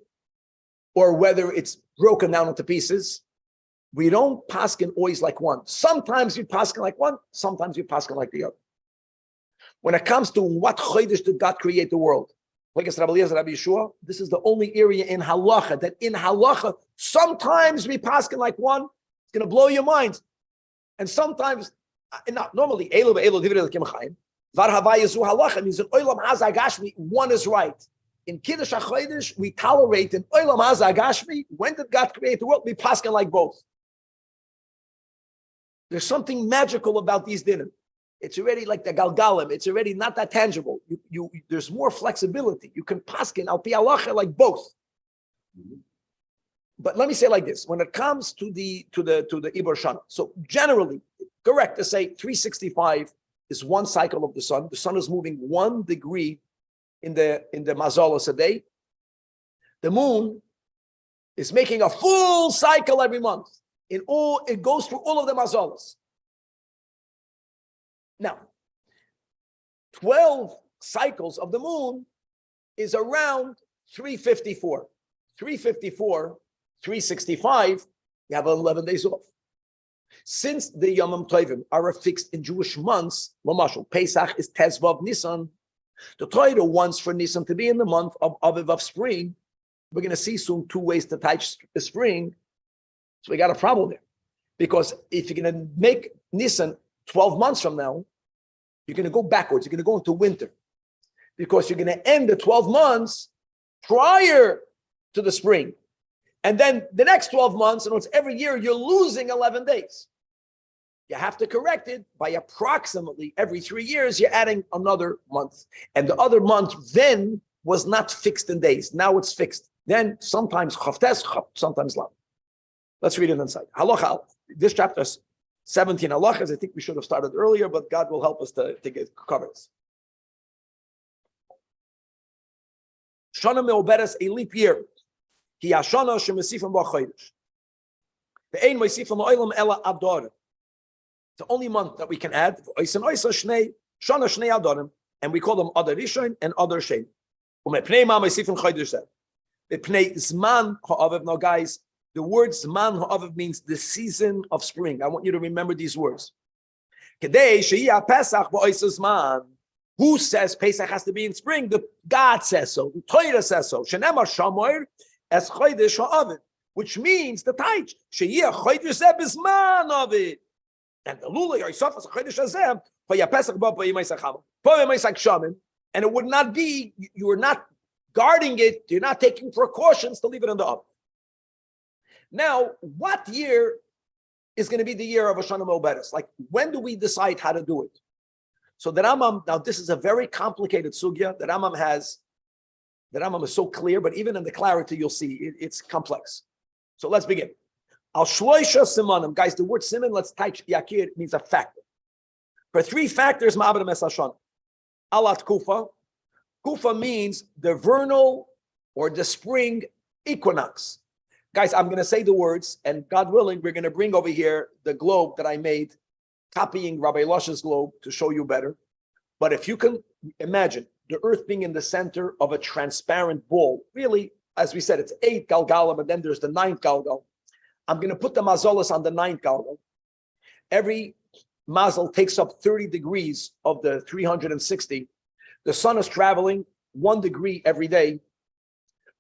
or whether it's broken down into pieces, we don't paskin always like one. Sometimes you paskin like one, sometimes you paskin like the other. When it comes to what chodesh did God create the world, like it's Rabbi Zajac, Rabbi Yeshua, this is the only area in halacha that in halacha sometimes we paskin like one. It's going to blow your mind, and sometimes not normally. Elo ve'elo divrei lekim chaim. Var havayazu halacha means in olam hazagashmi one is right. In Kiddush HaChodesh, we tolerate in Olam HaZagashmi. When did God create the world? We paskin like both. There's something magical about these dinim. It's already like the galgalim. It's already not that tangible. There's more flexibility. You can paskin al pi halacha like both. But let me say like this: when it comes to the Ibor Shana, so generally correct to say 365 is one cycle of the sun. The sun is moving 1 degree in the mazalos a day. The moon is making a full cycle every month. It goes through all of the mazalos. Now, 12 cycles of the moon is around 354. 354, 365, you have 11 days off. Since the Yomim Tovim are fixed in Jewish months, Lamashal, Pesach is Tezvav Nisan. The Torah wants for Nisan to be in the month of Aviv of spring. We're going to see soon 2 ways to touch the spring. So we got a problem there. Because if you're going to make Nisan 12 months from now, you're going to go backwards. You're going to go into winter. Because you're going to end the 12 months prior to the spring. And then the next 12 months, and it's every year, you're losing 11 days. You have to correct it by approximately every 3 years, you're adding another month. And the other month then was not fixed in days. Now it's fixed. Then sometimes chavtes, sometimes lav. Let's read it inside. Halacha, this chapter is 17 halachas. I think we should have started earlier, but God will help us to get covered. Shana me'oberes, a leap year. Ki hashana shemesifim ba'chodesh. Ve'ein me'sifim ha'olam ela ador. The only month that we can add, and we call them Adar Rishon and Adar Shein. Now, guys, the word Zman Ha'aviv means the season of spring. I want you to remember these words. Who says Pesach has to be in spring? God says so. The Torah says so. Which means the Taich. And the Lula Yosef is a Chodesh Hazem for your Pesach Ba Yemais Chama. For Yemais Shamin, and it would not be, you are not guarding it, you're not taking precautions to leave it in the oven. Now, what year is going to be the year of Hoshana Me'oberes? Like, when do we decide how to do it? So the Rambam, now this is a very complicated sugya. The Rambam is so clear, but even in the clarity, you'll see it's complex. So let's begin. Al shloisha simanim, guys. The word siman, let's type yakir. It means a factor. For 3 factors, ma'abed es hashana. Alat kufa. Kufa means the vernal or the spring equinox. Guys, I'm going to say the words, and God willing, we're going to bring over here the globe that I made, copying Rabbi Lush's globe to show you better. But if you can imagine the Earth being in the center of a transparent ball, really, as we said, it's 8 galgalim, and then there's the 9th galgal. I'm going to put the mazalas on the 9th galgal. Every mazal takes up 30 degrees of the 360. The sun is traveling 1 degree every day,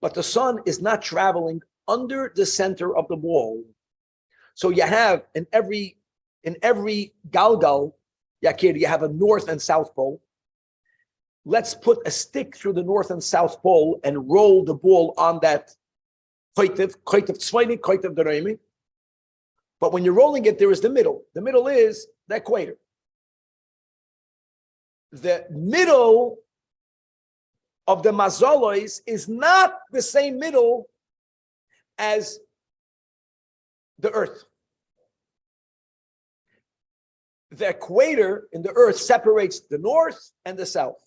but the sun is not traveling under the center of the ball. So you have in every galgal, yakir, you have a north and south pole. Let's put a stick through the north and south pole and roll the ball on that koitev tzvayni, koitev deraymi. But when you're rolling it, there is the middle. The middle is the equator. The middle of the mazalois is not the same middle as the earth. the equator in the earth separates the north and the south.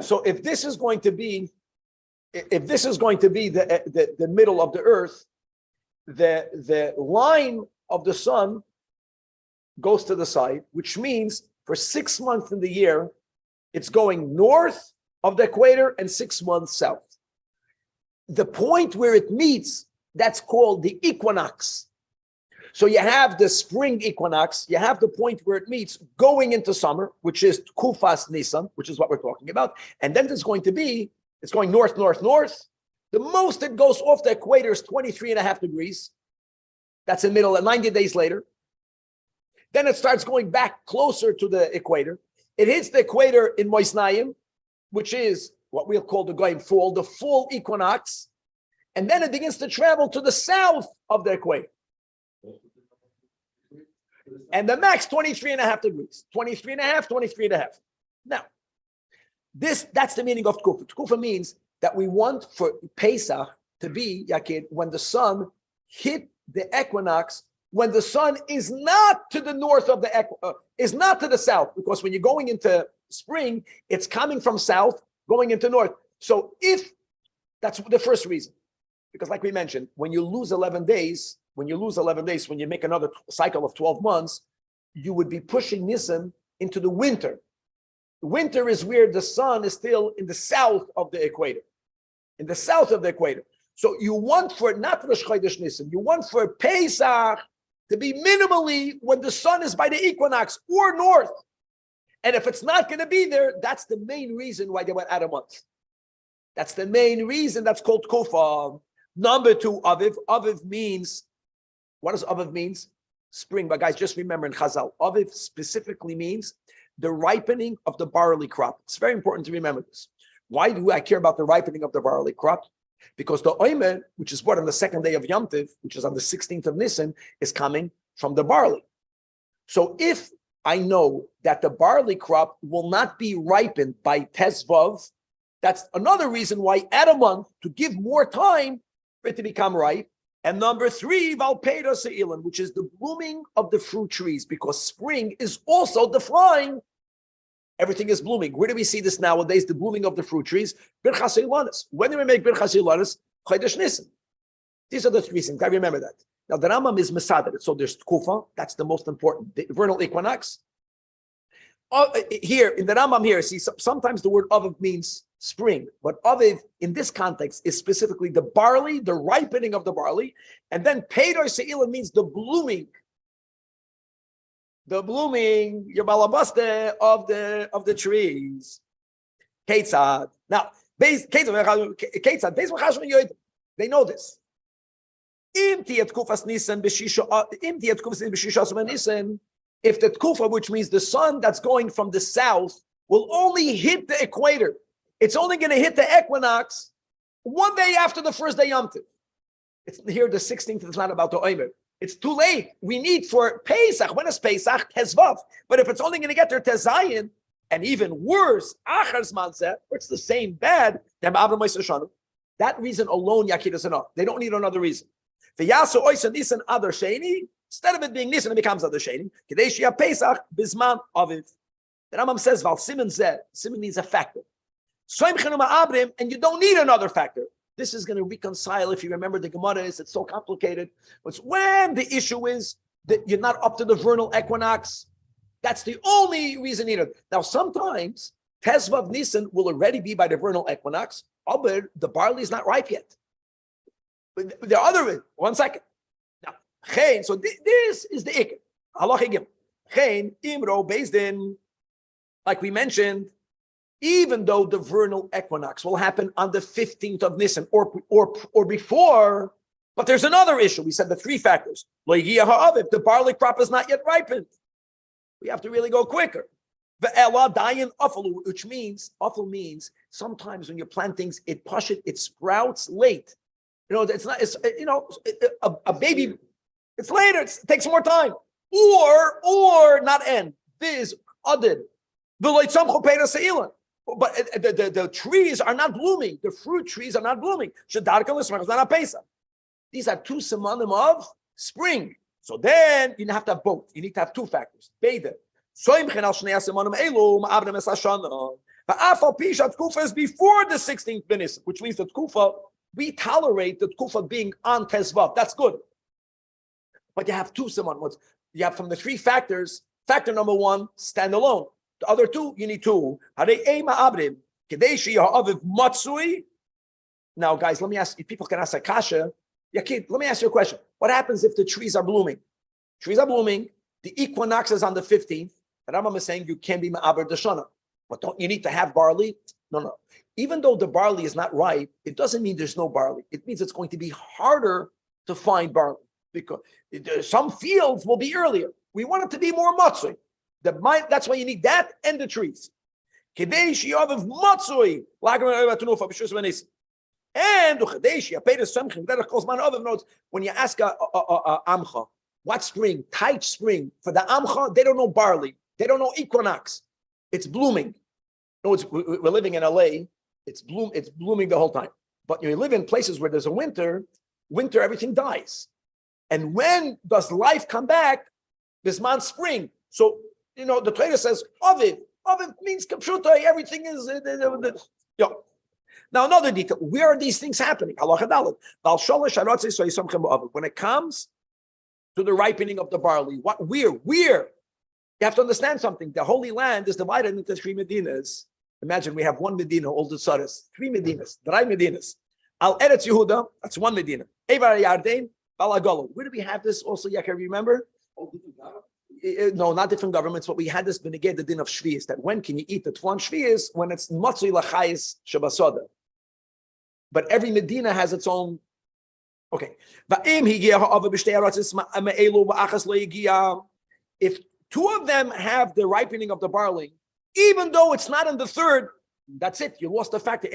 So if this is going to be the middle of the earth, the line of the sun goes to the side, which means for 6 months in the year, it's going north of the equator and 6 months south. The point where it meets, that's called the equinox. So you have the spring equinox, you have the point where it meets going into summer, which is Kufas Nisan, which is what we're talking about. And then it's going north, north, north. The most it goes off the equator is 23.5 degrees. That's in the middle of 90 days later. Then it starts going back closer to the equator. It hits the equator in Moisnayim, which is what we'll call the Goyim fall, the full equinox. And then it begins to travel to the south of the equator. And the max 23.5 degrees. 23.5. Now, that's the meaning of Tkufa. Tkufa means that we want for Pesach to be, Yakid, when the sun hit the equinox, when the sun is not to the north of the is not to the south, because when you're going into spring, it's coming from south, going into north. So if that's the first reason, because like we mentioned, when you lose 11 days, when you make another cycle of 12 months, you would be pushing Nisan into the winter. Winter is where the sun is still in the south of the equator. In the south of the equator. So you want for, not Rosh Chodesh Nisan, you want for Pesach to be minimally when the sun is by the equinox or north. And if it's not going to be there, that's the main reason why they went out a month. That's the main reason. That's called Kufa. Number 2, Aviv. Aviv means, what does Aviv means? Spring. But guys, just remember in Chazal, Aviv specifically means the ripening of the barley crop. It's very important to remember this. Why do I care about the ripening of the barley crop? Because the oimer, which is brought on the second day of Yom Tov, which is on the 16th of Nisan, is coming from the barley. So if I know that the barley crop will not be ripened by Tezvav, that's another reason why add a month to give more time for it to become ripe. And number 3, Valpeda Se'ilan, which is the blooming of the fruit trees, because spring is also the flying. Everything is blooming. Where do we see this nowadays? The blooming of the fruit trees. Birchas Ilanis. When do we make Birchas Ilanis? Chodesh Nisan. These are the 3 things. I remember that. Now the Rambam is Mesader. So there's Kufa. That's the most important. The vernal equinox. Here in the Rambam here, see sometimes the word Aviv means spring, but Aviv in this context is specifically the barley, the ripening of the barley, and then Pedor Se'ilah means the blooming, your balabaste of the trees. Ketzad. Now, Ketzad, they know this. If the tkufa, which means the sun that's going from the south, will only hit the equator, it's only going to hit the equinox 1 day after the first day Yom Tov. It's here, the 16th is not about the Omer. It's too late. We need for Pesach. When is Pesach? Tezvav. But if it's only going to get there Tezayin, and even worse, Achar Zmanzeh, or it's the same bad, then that reason alone, Yakid, is enough. They don't need another reason. Instead of it being Nisan, it becomes Adar Sheni. Kadeshia Pesach Bisman Aviv. The Rambam says, Val Siman Zeh. Siman needs a factor. And you don't need another factor. This is going to reconcile, if you remember the Gemara, it's so complicated. But when the issue is that you're not up to the vernal equinox, that's the only reason needed. Now, sometimes Tezvav Nisan will already be by the vernal equinox, but the barley is not ripe yet. But there are other, 1 second. Now, Chen, so this is the Ikr. Halacha Gim. Chen, Imro, based in, like we mentioned, even though the vernal equinox will happen on the 15th of Nisan or before, but there's another issue. We said the 3 factors. The barley crop is not yet ripened. We have to really go quicker. Which means sometimes when you plant things, it sprouts late. It's not. It's a baby. It's later. It takes more time. Or not end. This added. But the trees are not blooming. The fruit trees are not blooming. These are 2 simonim of spring. So then you have to have both. You need to have two factors. Beide. But Afal Pishat Tkufa is before the 16th Benis, which means that Tkufa, we tolerate the Tkufa being on Tezvav. That's good. But you have two siman. You have from the three factors, factor number one, stand alone. The other two, you need two. Now, guys, let me ask you, people can ask a kasha. Yeah, kid, let me ask you a question. What happens if the trees are blooming? Trees are blooming, the equinox is on the 15th, and Rambam is saying you can't be ma'aber deshana. But don't you need to have barley? No. Even though the barley is not ripe, it doesn't mean there's no barley. It means it's going to be harder to find barley because some fields will be earlier. We want it to be more matzoi. That's why you need that and the trees. And when you ask Amcha, what spring? Tight spring. For the Amcha, they don't know barley. They don't know equinox. It's blooming. No, we're living in LA. It's blooming the whole time. But you live in places where there's a winter, everything dies. And when does life come back? This month, spring. So, the trader says, Ovid. Ovid means kapshuta, everything is... Now, another detail. Where are these things happening? When it comes to the ripening of the barley, where? You have to understand something. The Holy Land is divided into three Medinas. Imagine we have one Medina, all the Saras. Three Medinas, drei Medinas. Al Eretz Yehuda, that's one Medina. Evar Yarden, Balagolo. Where do we have this also, Yakir, remember? No, not different governments, but we had this beneged the din of Shvius, that when can you eat the Tflon Shvius? When it's Matzui Lachayis Shabasoda. But every Medina has its own. Okay. If two of them have the ripening of the barley, even though it's not in the third, that's it. You lost the factor.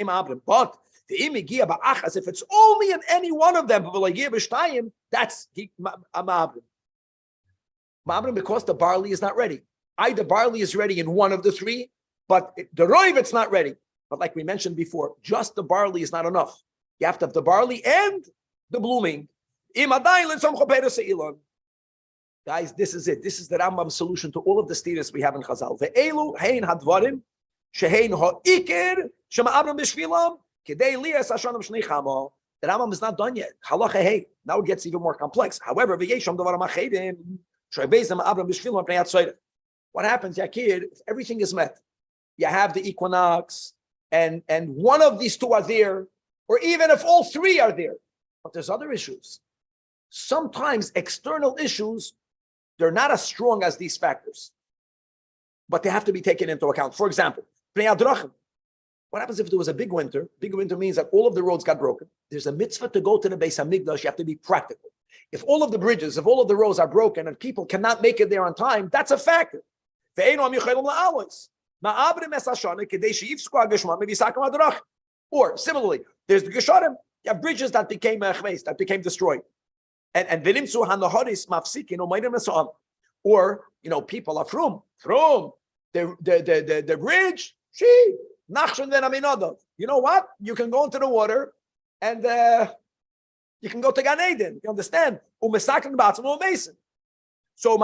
But if it's only in any one of them, that's because the barley is not ready. Either barley is ready in one of the three, but the roiv it's not ready. But like we mentioned before, just the barley is not enough. You have to have the barley and the blooming. Guys, this is it. This is the Rambam solution to all of the status we have in Chazal. The Rambam is not done yet. Now it gets even more complex. However, what happens, Yakir, if everything is met, you have the equinox, and one of these two are there, or even if all three are there, but there's other issues. Sometimes external issues, they're not as strong as these factors, but they have to be taken into account. For example, what happens if there was a big winter? Big winter means that all of the roads got broken. There's a mitzvah to go to the Beis Hamikdash. You have to be practical. If all of the bridges, if all of the roads are broken and people cannot make it there on time, that's a factor. Or similarly, there's the Gesharim. You have bridges that became that became destroyed. And or people are from the bridge. You know what? You can go into the water and you can go to Gan Eden. You understand? So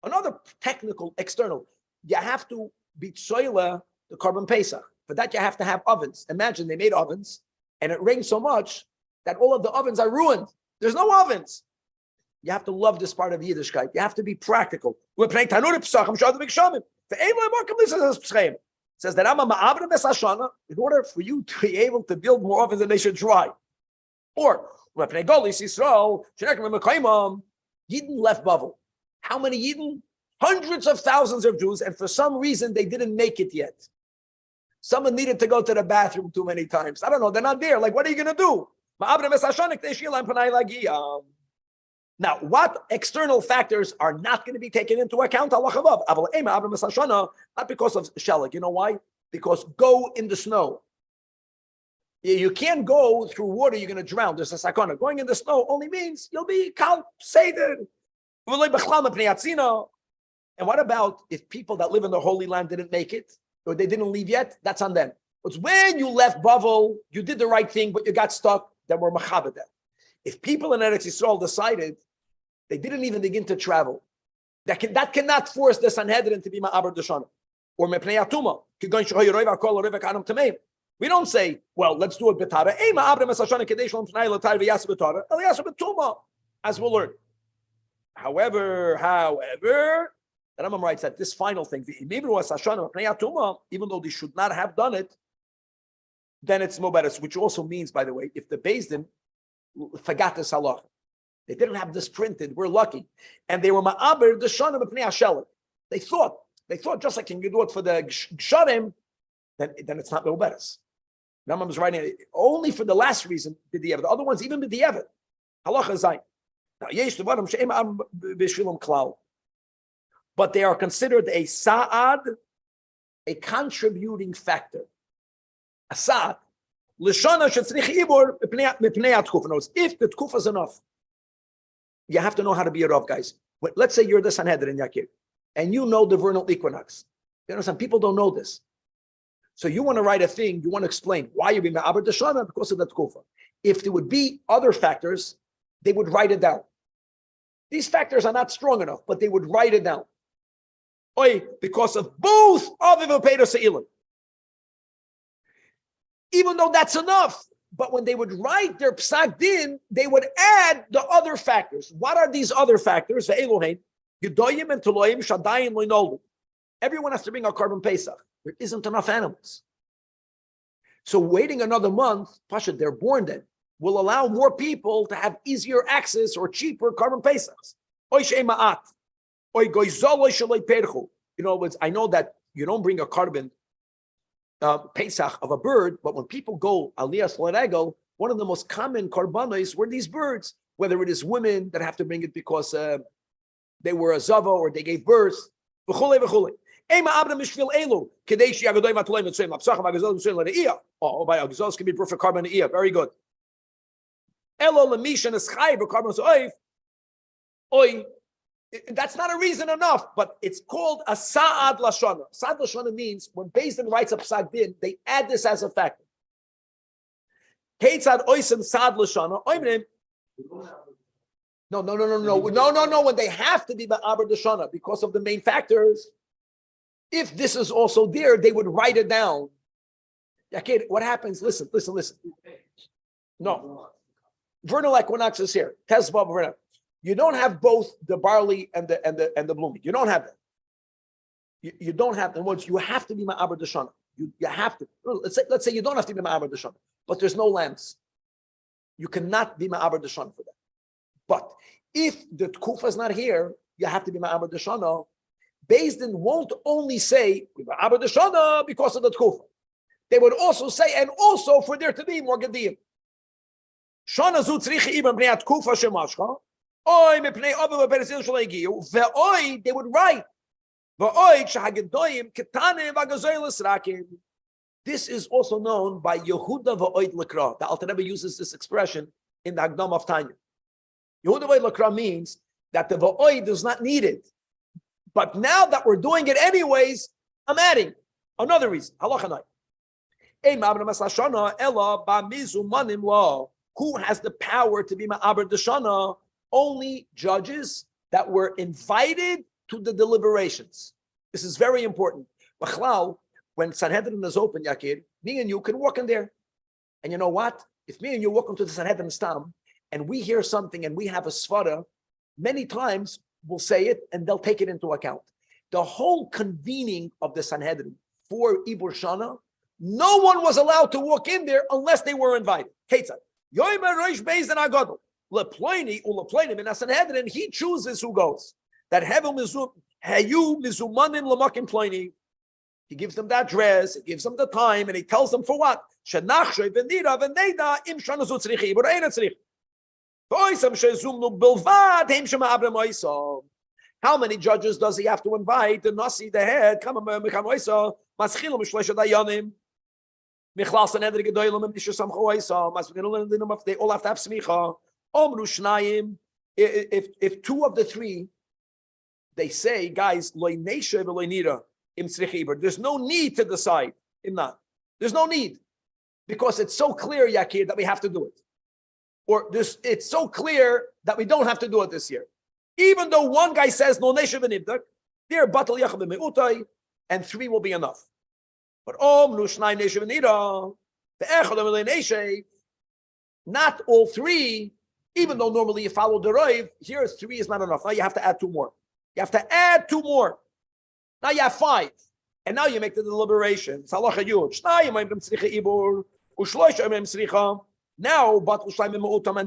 another technical external, you have to be tzoila the carbon pesach. For that, you have to have ovens. Imagine they made ovens and it rained so much that all of the ovens are ruined. There's no ovens. You have to love this part of Yiddishkeit. You have to be practical. It says that I'm a ma'abra besashana in order for you to be able to build more ovens than they should try. Or Yidden left Bavel. How many Yidden? Hundreds of thousands of Jews, and for some reason they didn't make it yet. Someone needed to go to the bathroom too many times. I don't know, they're not there. Like, what are you going to do? Now, what external factors are not going to be taken into account? Not because of Shelik. You know why? Because go in the snow. You can't go through water, you're going to drown. There's a sakana. Going in the snow only means you'll be kal, seder. And what about if people that live in the Holy Land didn't make it, or they didn't leave yet? That's on them. It's when you left Bavel, you did the right thing, but you got stuck, then we're machabed. If people in Eretz Yisrael decided they didn't even begin to travel, that cannot force the Sanhedrin to be ma'aber d'shana or mepnei atuma. We don't say, well, let's do it b'tara. As we'll learn. However, the Rambam writes that this final thing, even though they should not have done it, then it's moberes, which also means, by the way, if the Beis Din forgot this halacha, they didn't have this printed, we're lucky, and they were ma'aber the shana b'pnei hashelet. They thought just like you do it for the gsharim, then it's not moberes. Rambam is writing only for the last reason, b'diavad. The other ones, even b'diavad. Halacha zayin. Now, yesh devarim she'em am b'shvilam klal. But they are considered a sa'ad, a contributing factor. A sa'ad. L'shana shetzrich ibur mipnei atkufa. If the tkufa is enough, you have to know how to be a rav, guys. Let's say you're the Sanhedrin, Yakir, and you know the vernal equinox. You know, some people don't know this. So you want to write a thing, you want to explain why you're being ma'aber d'shana because of the tkufa. If there would be other factors, they would write it down. These factors are not strong enough, but they would write it down. Because of both Aviv and Peter Se'ilim. Even though that's enough, but when they would write their psak din, they would add the other factors. What are these other factors? Ve'elohein, Gedoyim and Toloim, Shadayim, Loinolu. Everyone has to bring a carbon pesach. There isn't enough animals. So waiting another month, Pasha, they're born then, will allow more people to have easier access or cheaper carbon pesachs. In other words, I know that you don't bring a carbon pesach of a bird, but when people go aliyas l'regel, one of the most common karbanos were these birds, whether it is women that have to bring it because they were a zava or they gave birth. Oh, by agzos can be brought for carbon iyah. Very good. That's not a reason enough, but it's called a sa'ad lashana. Sa'ad lashana means when Beis Din writes a psak din, they add this as a factor. Keitzad oisim sa'ad lashana. No. When they have to be ma'aber d'shana because of the main factors, if this is also there, they would write it down. Okay, what happens? Listen. No. Vernal equinox is here. Tesvav vernal. You don't have both the barley and the blooming. You don't have that. You don't have them. Once you have to be ma'aber d'shana. You have to. Let's say you don't have to be ma'aber d'shana, but there's no lambs. You cannot be ma'aber d'shana for that. But if the tkufa is not here, you have to be ma'aber d'shana. Beis Din won't only say ma'aber d'shana because of the tkufa. They would also say, and also for there to be more gediyim. Shana zu tzrichi ibn bnei tkufa shemashcha. They would write. This is also known by Yehuda v'oid l'kra. The Alter Rebbe uses this expression in the Hagdam of Tanya. Yehuda v'oid l'kra means that the v'oid is not needed. But now that we're doing it anyways, I'm adding another reason. Who has the power to be ma'aber d'shana? Only judges that were invited to the deliberations. This is very important. B'chlal, when Sanhedrin is open, Yakir, me and you can walk in there. And you know what? If me and you walk into the Sanhedrin Stam and we hear something and we have a svara, many times we'll say it and they'll take it into account. The whole convening of the Sanhedrin for Ibur Shana, no one was allowed to walk in there unless they were invited. Ketzad. Yoim Reish Beis Din Agadol. Leploini uleploinim in a Sanhedrin, he chooses who goes. That hevel hayu mizumanim lamakim ploini. He gives them that dress, he gives them the time, and he tells them for what? Shenachshay v'nira v'neida im shana zu tzrichi but ein tzrich. V'oisam shezumnu bilvad heim shema abrem oisam. How many judges does he have to invite? The nasi, the head, come mecham oisam maschilu mishlesh dayanim. Michlas Sanhedrin gedoylem im nishasam choisam. They all have to have smicha. If two of the three, they say, guys, there's no need to decide. There's no need. Because it's so clear, Yakir, that we have to do it. or this, it's so clear that we don't have to do it this year. Even though one guy says no neshav v'nibdak, there batal yachad b'meutai, and 3 will be enough. But shnai neshav v'nira, the echad neshav, not all 3. Even though normally you follow the Rav, here 3 is not enough. Now you have to add 2 more. You have to add 2 more. Now you have 5, and now you make the deliberation. Now, and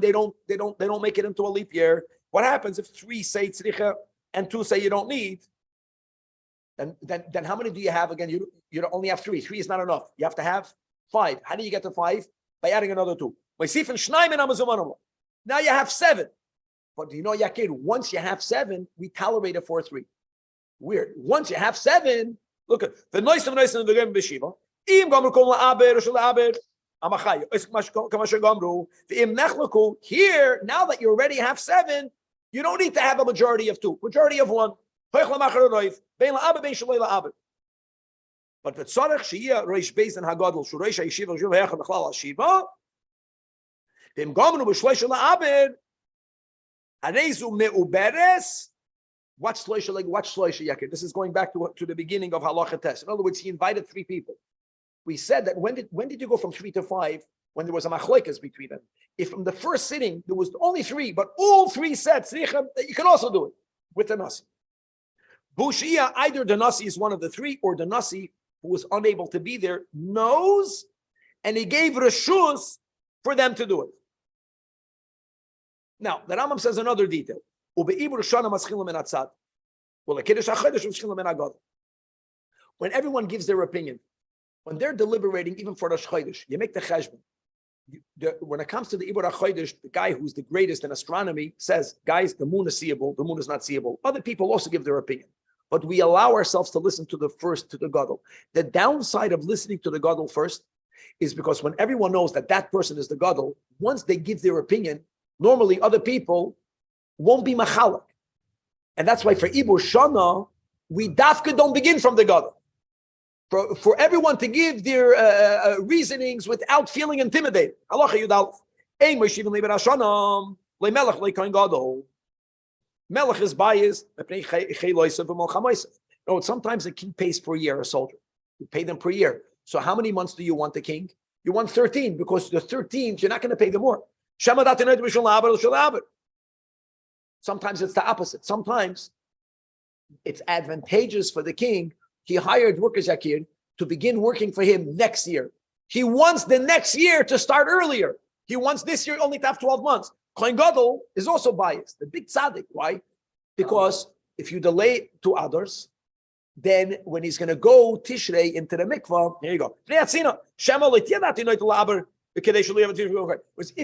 they don't make it into a leap year. What happens if 3 say tzricha and 2 say you don't need? Then how many do you have again? You only have 3. 3 is not enough. You have to have 5. How do you get to 5? By adding another 2. Now you have 7. But you know, Yakir, once you have 7, we tolerate it for 3. Weird. Once you have 7, look at the noise of the game Bishiva. Here, now that you already have 7, you don't need to have a majority of 2, majority of 1. But the tzarech sheyeh reish beis and hagadol shureish hayeshiva zhu ve'echad b'chlal hashiva. V'im gomnu b'shloisha la'abed hareizu me'uberes. Watch Shloisha, watch Shloisha Yakir. This is going back to the beginning of Halacha Tes. In other words, he invited 3 people. We said that when did you go from 3 to 5? When there was a machlokes between them. If from the first sitting there was only 3, but all 3 said tzricha, you can also do it with the nasi. Bushia, either the nasi is one of the 3, or the nasi who was unable to be there knows, and he gave reshus for them to do it. Now, the Rambam says another detail. When everyone gives their opinion, when they're deliberating, even for Rosh Chodesh, you make the cheshbon. When it comes to the Ibur HaChodesh, the guy who's the greatest in astronomy says, guys, the moon is seeable, the moon is not seeable. Other people also give their opinion. But we allow ourselves to listen to the Gadol. The downside of listening to the Gadol first is because when everyone knows that that person is the Gadol, once they give their opinion, normally other people won't be machalak. And that's why for Ibur Shana, we dafka don't begin from the Gadol. For everyone to give their reasonings without feeling intimidated. Melech is biased. No, sometimes the king pays per year a soldier. You pay them per year. So how many months do you want the king? You want 13, because the 13th, you're not going to pay them more. Sometimes it's the opposite. Sometimes it's advantageous for the king. He hired workers, Yakir, to begin working for him next year. He wants the next year to start earlier. He wants this year only to have 12 months. Kohen Gadol is also biased. The big tzaddik. Why? Because if you delay to others, then when he's going to go Tishrei into the mikvah, here you go. If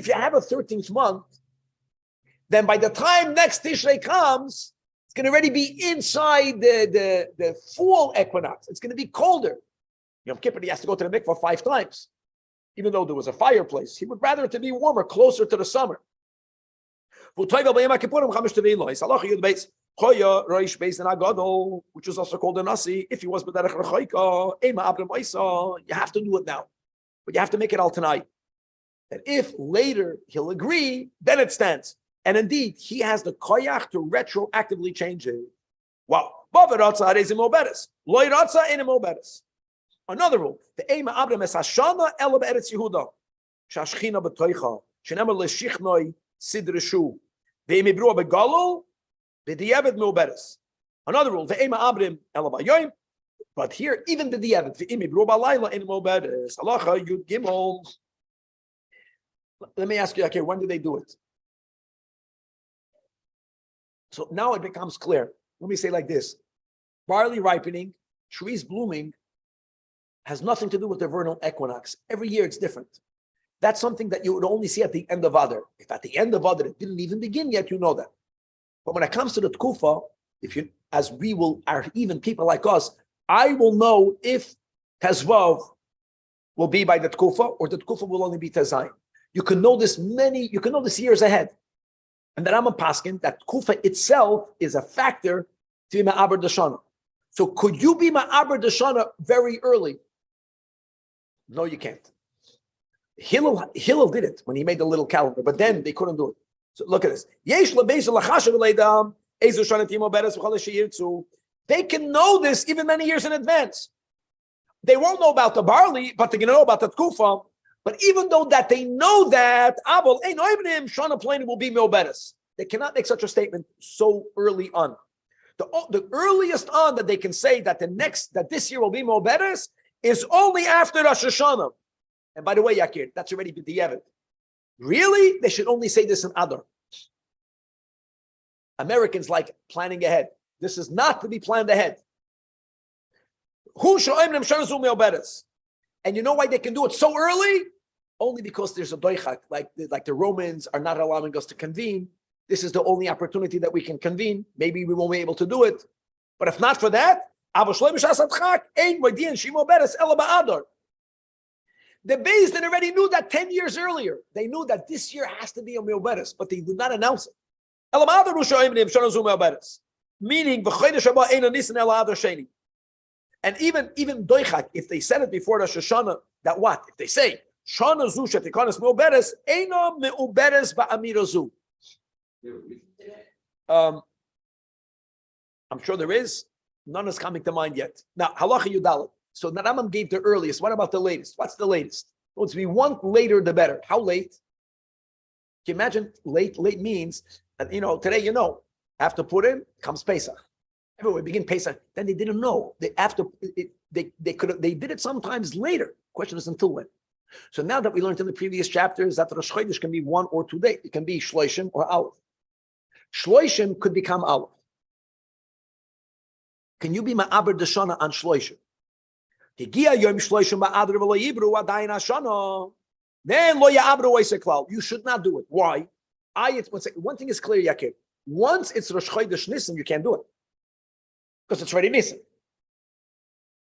you have a 13th month, then by the time next Tishrei comes, it's going to already be inside the fall equinox. It's going to be colder. Yom Kippur, he has to go to the mikvah 5 times. Even though there was a fireplace, he would rather it to be warmer, closer to the summer. Which is also called a nasi. If he was b'derech rechoika, you have to do it now, but you have to make it al tonight. And if later he'll agree, then it stands. And indeed, he has the koyach to retroactively change it. Wow. Another rule: the Eima Abram es Hashana ela be'eretz Yehuda, shashchina b'toicha, shenemar leshichnoi sidreshu, ve'imibru begalol, v'diavad me'uberes. Another rule: the Eima Abram ela b'yoyim, but here even the diavad, ve'imibru b'layla in me'uberes. Halacha Yud Gimel. Let me ask you, okay, when do they do it? So now it becomes clear. Let me say like this: barley ripening, trees blooming, has nothing to do with the vernal equinox. Every year it's different. That's something that you would only see at the end of Adar. If at the end of Adar it didn't even begin yet, you know that. But when it comes to the Tkufa, as we are even people like us, I will know if Tezvav will be by the Tkufa or the Tkufa will only be Tezayin. You can know this years ahead. And the Rambam Paskin, that Tkufa itself is a factor to be Ma'aber Dashana. So could you be Ma'aber Dashana very early? No, you can't. Hillel did it when he made the little calendar, but then they couldn't do it. So look at this. They can know this even many years in advance. They won't know about the barley, but they can know about the tkufa. But even though that they know that, Shana Pliny will be Milberes. They cannot make such a statement so early on. The earliest on that they can say that this year will be Milberes is only after Rosh Hashanah. And by the way, Yakir, that's already b'diavad. Really? They should only say this in Adar. Americans like planning ahead. This is not to be planned ahead. And you know why they can do it so early? Only because there's a doichak, like the Romans are not allowing us to convene. This is the only opportunity that we can convene. Maybe we won't be able to do it. But if not for that, the Beis Din already knew that 10 years earlier. They knew that this year has to be a Milberes, but they did not announce it. Meaning, and even Doichak, if they said it before Rosh Hashanah, that what? If they say, Shana zu shetikanas Milberes, eina Milberes ba'amira zu. I'm sure there is. None is coming to mind yet. Now, halacha yudalit. So the Rambam gave the earliest. What about the latest? What's the latest? Well, to be one later, the better. How late? Can you imagine? Late means that, today, after Purim comes Pesach. Everyone begin Pesach. Then they didn't know. They did it sometimes later. Question is until when. So now that we learned in the previous chapters that Rosh Chodesh can be 1 or 2 days. It can be Shloshim or Aleph. Shloshim could become Aleph. Can you be Ma'aber Deshana on Shloshim? Then lo ya'abru oiseklal. You should not do it. Why? One thing is clear, Yakir. Once it's Rosh Chodesh Nisan, you can't do it because it's already Nisan.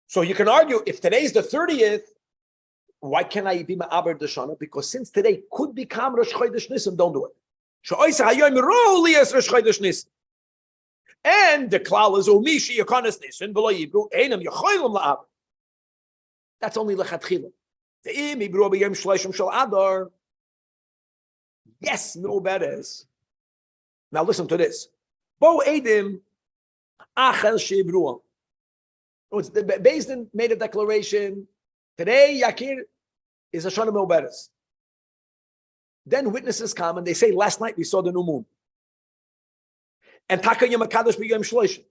So you can argue if today's the 30th, why can't I be ma'aber deshana? Because since today could become Rosh Chodesh Nisan, don't do it. And the klal is umishi yakanas nisan v'lo yibru einam yacholim la'aber. That's only lechatchila. Yes, no beres. Now listen to this. Bo edim achel shebruah. The Beis Din made a declaration. Today, Yakir is a Shana Milberes. Then witnesses come and they say, last night we saw the new moon. And Taka Yom HaKadosh B'Yom Shloshim.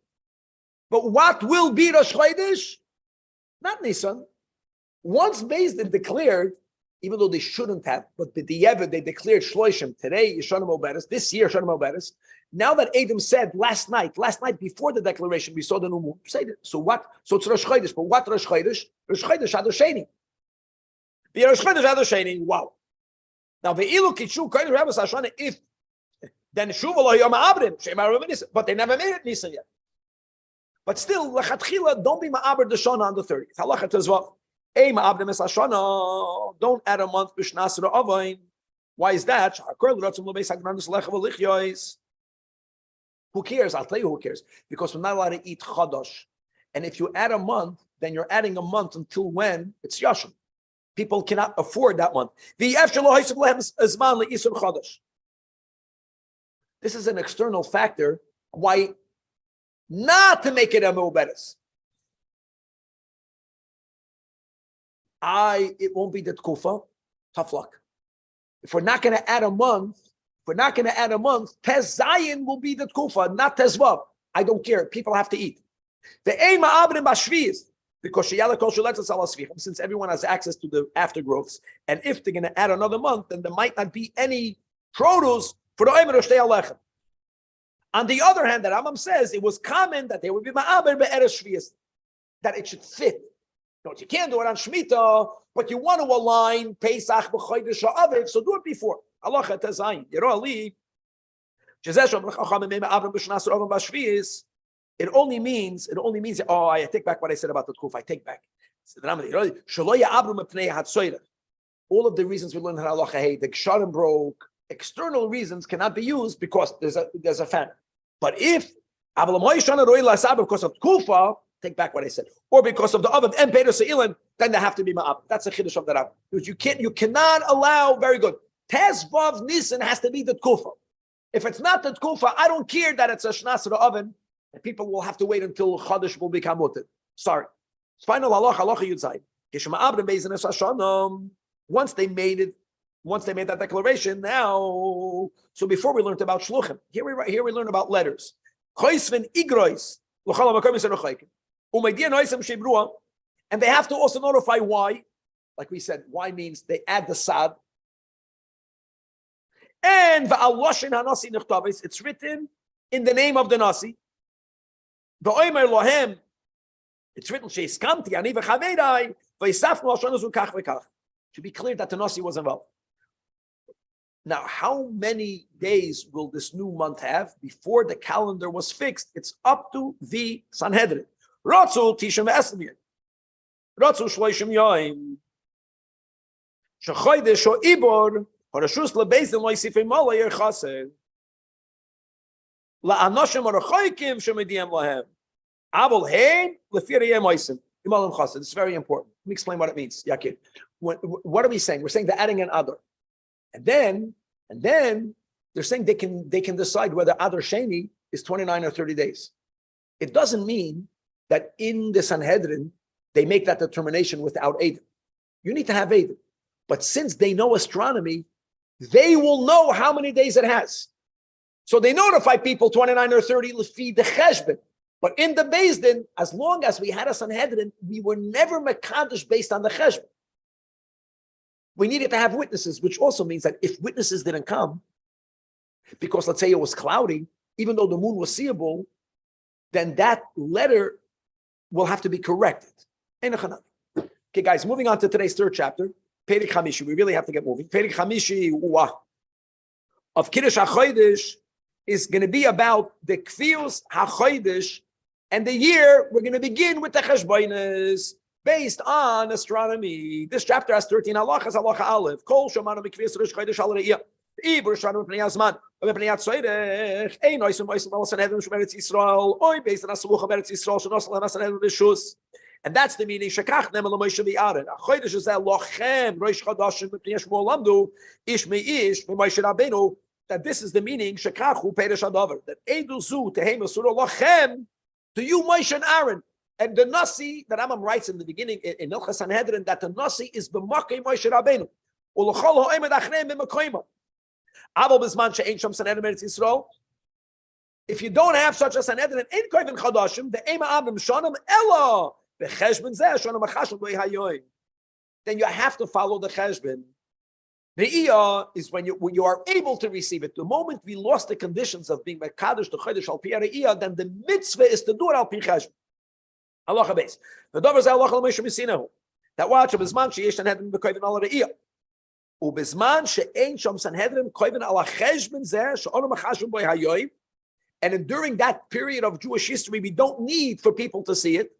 But what will be Rosh Chodesh? Not Nisan. Once Beis Din declared, even though they shouldn't have, but the Diavad, they declared Shloshim. Today is Shana Milberes. This year, Shana Milberes. Now that Adam said last night before the declaration, we saw the new moon. Say that. So what? So it's Rosh Chodesh. But what Rosh Chodesh? Rosh Chodesh Adar Sheni. The Rosh Chodesh Adar Sheni. Wow. Now the Ilu Kichu Kodesh Rabbis Hashana. If then Shuva Yom Abrim Shemar Nisan, but they never made it Nisan yet. But still, Lachatchila, don't be Ma'aber Deshana on the 30th. Halacha Tezvav. Ei Ma'abrim Es Hashana. Don't add a month B'Shnas Ra'avain. Why is that? Who cares? I'll tell you who cares. Because we're not allowed to eat chadash. And if you add a month, then you're adding a month until when? It's Yashim. People cannot afford that month. This is an external factor. Why not to make it a Milberes? It won't be the Tkufa. Tough luck. If we're not going to add a month, Tez Zayin will be the Tkufa, not Tez Vav. I don't care. People have to eat. The Eima Abrim Bashviz, because since everyone has access to the aftergrowths, and if they're going to add another month, then there might not be any produce for the Eimer Shtei Alechem. On the other hand, the Rambam says it was common that they would be Ma'aber Be'eres Shviz, that it should fit. You can't do it on Shemitah, but you want to align Pesach b'Chodesh Aviv, so do it before. Halacha Tezayin. It only means. Oh, I take back what I said about the Kuf. I take back. All of the reasons we learned in Halacha, hey, the Ksharim broke. External reasons cannot be used because there's a famine. But if because of Kufa, take back what I said, or because of the oven and Peter Se'ilan, then they have to be ma'ab. That's a chiddush of the Rambam. Because you cannot allow, very good. Tez Vav Nisan has to be the tkufa. If it's not the tkufa, I don't care that it's a shnas of the oven, and people will have to wait until Chodesh will become muted. Sorry. Final halacha yudzai. Once they made that declaration, now, so before we learned about shluchim, here we learn about letters. And they have to also notify why. Like we said, why means they add the sad. And it's written in the name of the nasi. It's written, to be clear that the nasi was involved. Now, how many days will this new month have before the calendar was fixed? It's up to the Sanhedrin. Ratzu Tishim Esmir. Ratzu Shloishim Yoim. Shachoide Sho Ibor. Horashus Lebeizin Loisifim Mala Yer Chaser. La Anoshim Arachoikim Shemediem Lahem. Abel Hein Lefiriyem Oisim. Imalim Chaser. This is very important. Let me explain what it means. Yakir. What are we saying? We're saying they're adding an other. And then they're saying they can decide whether Adar Sheni is 29 or 30 days. It doesn't mean that in the Sanhedrin they make that determination without Eidim. You need to have Eidim. But since they know astronomy, they will know how many days it has. So they notify people 29 or 30 lefi the cheshbon. But in the Beis Din, as long as we had a Sanhedrin, we were never mekadosh based on the cheshbon. We needed to have witnesses, which also means that if witnesses didn't come, because let's say it was cloudy, even though the moon was seeable, then that letter will have to be corrected. Okay, guys, moving on to today's third chapter, Perek Chamishi. We really have to get moving. Perek Chamishi of Kiddush HaChodesh is going to be about the Kfius HaChodesh, and the year we're going to begin with the Cheshbonos. Based on astronomy. This chapter has 13 halachas. Halacha Aleph. Kol shomanu mikviyas rish chodesh al re'iyah. Ibur shanu b'pnei azman. B'pnei atzoyrech. Ein oisim al sanhedrin sh'meretz Yisrael. Oy based on aslucha meretz Yisrael sh'nosel hem sanhedrin rishus. And that's the meaning. Shekach nem el Moshe v'Aaron. Chodesh is lochem rosh chodashim b'pnei Shmuel lamdu ish me'ish b'Moshe Rabbeinu. That this is the meaning. Shekachu perish adavar. That edu zu tehem asura lochem to you Moshe and Aaron. And the Nasi that Rambam writes in the beginning in Hilchos Sanhedrin that the Nasi is b'makei Moshe Rabbeinu. Ulachol ha'omed achreim b'makoyma. Aval b'zman she'ein sham Sanhedrin Eretz Yisrael. If you don't have such a Sanhedrin, ain't koivin chadashim the ema abim shonim ella b'cheshbon zeh shonim achashim b'hayoyim. Then you have to follow the cheshbon. Re'iyah is when you are able to receive it. The moment we lost the conditions of being mekadosh to chodesh al pi re'iyah, then the mitzvah is to do it al pi cheshbon. Halacha base. The davar zeh halacha l'moshe misinahu. That watch b'zman sheyesh sanhedrin b'koivin al re'iyah. U'b'zman she'ein sham sanhedrin koivin al ha'cheshbon zeh she'onim achashim b'hayoyim. And during that period of Jewish history, we don't need for people to see it.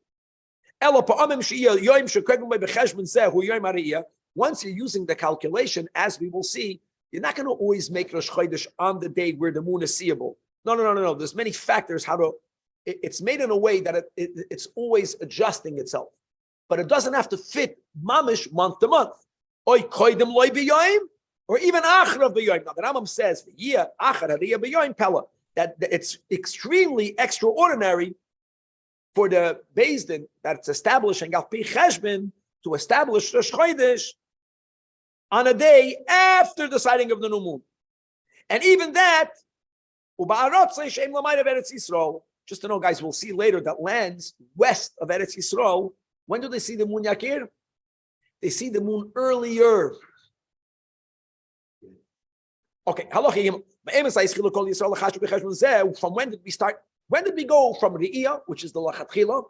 Once you're using the calculation, as we will see, you're not going to always make Rosh Chodesh on the day where the moon is seeable. No. There's many factors how to. It's made in a way that it's always adjusting itself, but it doesn't have to fit mamish month to month. Or even achrav b'yoyim. Now the Rambam says that it's extremely extraordinary for the Beis Din that's establishing al pi cheshbon to establish Rosh Chodesh on a day after the sighting of the new moon, and even that, just to know, guys, we'll see later that lands west of Eretz Yisrael. When do they see the moon, Yakir? They see the moon earlier. Okay, from when did we start? When did we go from Re'iyah, which is the Lachatchila,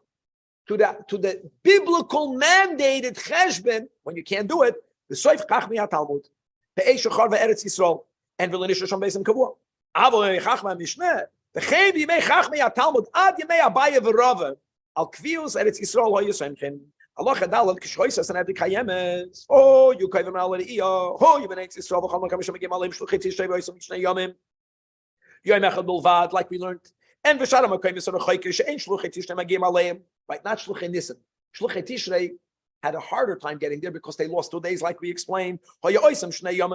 to the biblical mandated Cheshbon, when you can't do it, the Soif Chachmi HaTalmud, the Eishachar ve'Eretz Yisrael, and V'lenisha Shom Beis Kavua. Avo Chachma Mishneh, the Chev Yimei Chachmi HaTalmud, Ad Yimei Abaye V'Rava, Al Kvius Eretz Yisrael Ho Yisrael. Allah Chadal Kishroisa Sanadi Kayemes. Oh, you Kavim Al Re'iyah. Oh, you Eretz Yisrael V'Chol Makam Shem Gem Alim Shluchit Yisrael V'Yisrael Mishneh Yomim. Yom Echad Bulvad, like we learned And v'shara makayim sort of chaykish ain't shluchei tishrei magim aleim. Right, not shluchei nisim. Shluchei tishrei had a harder time getting there because they lost 2 days, like we explained. However, halacha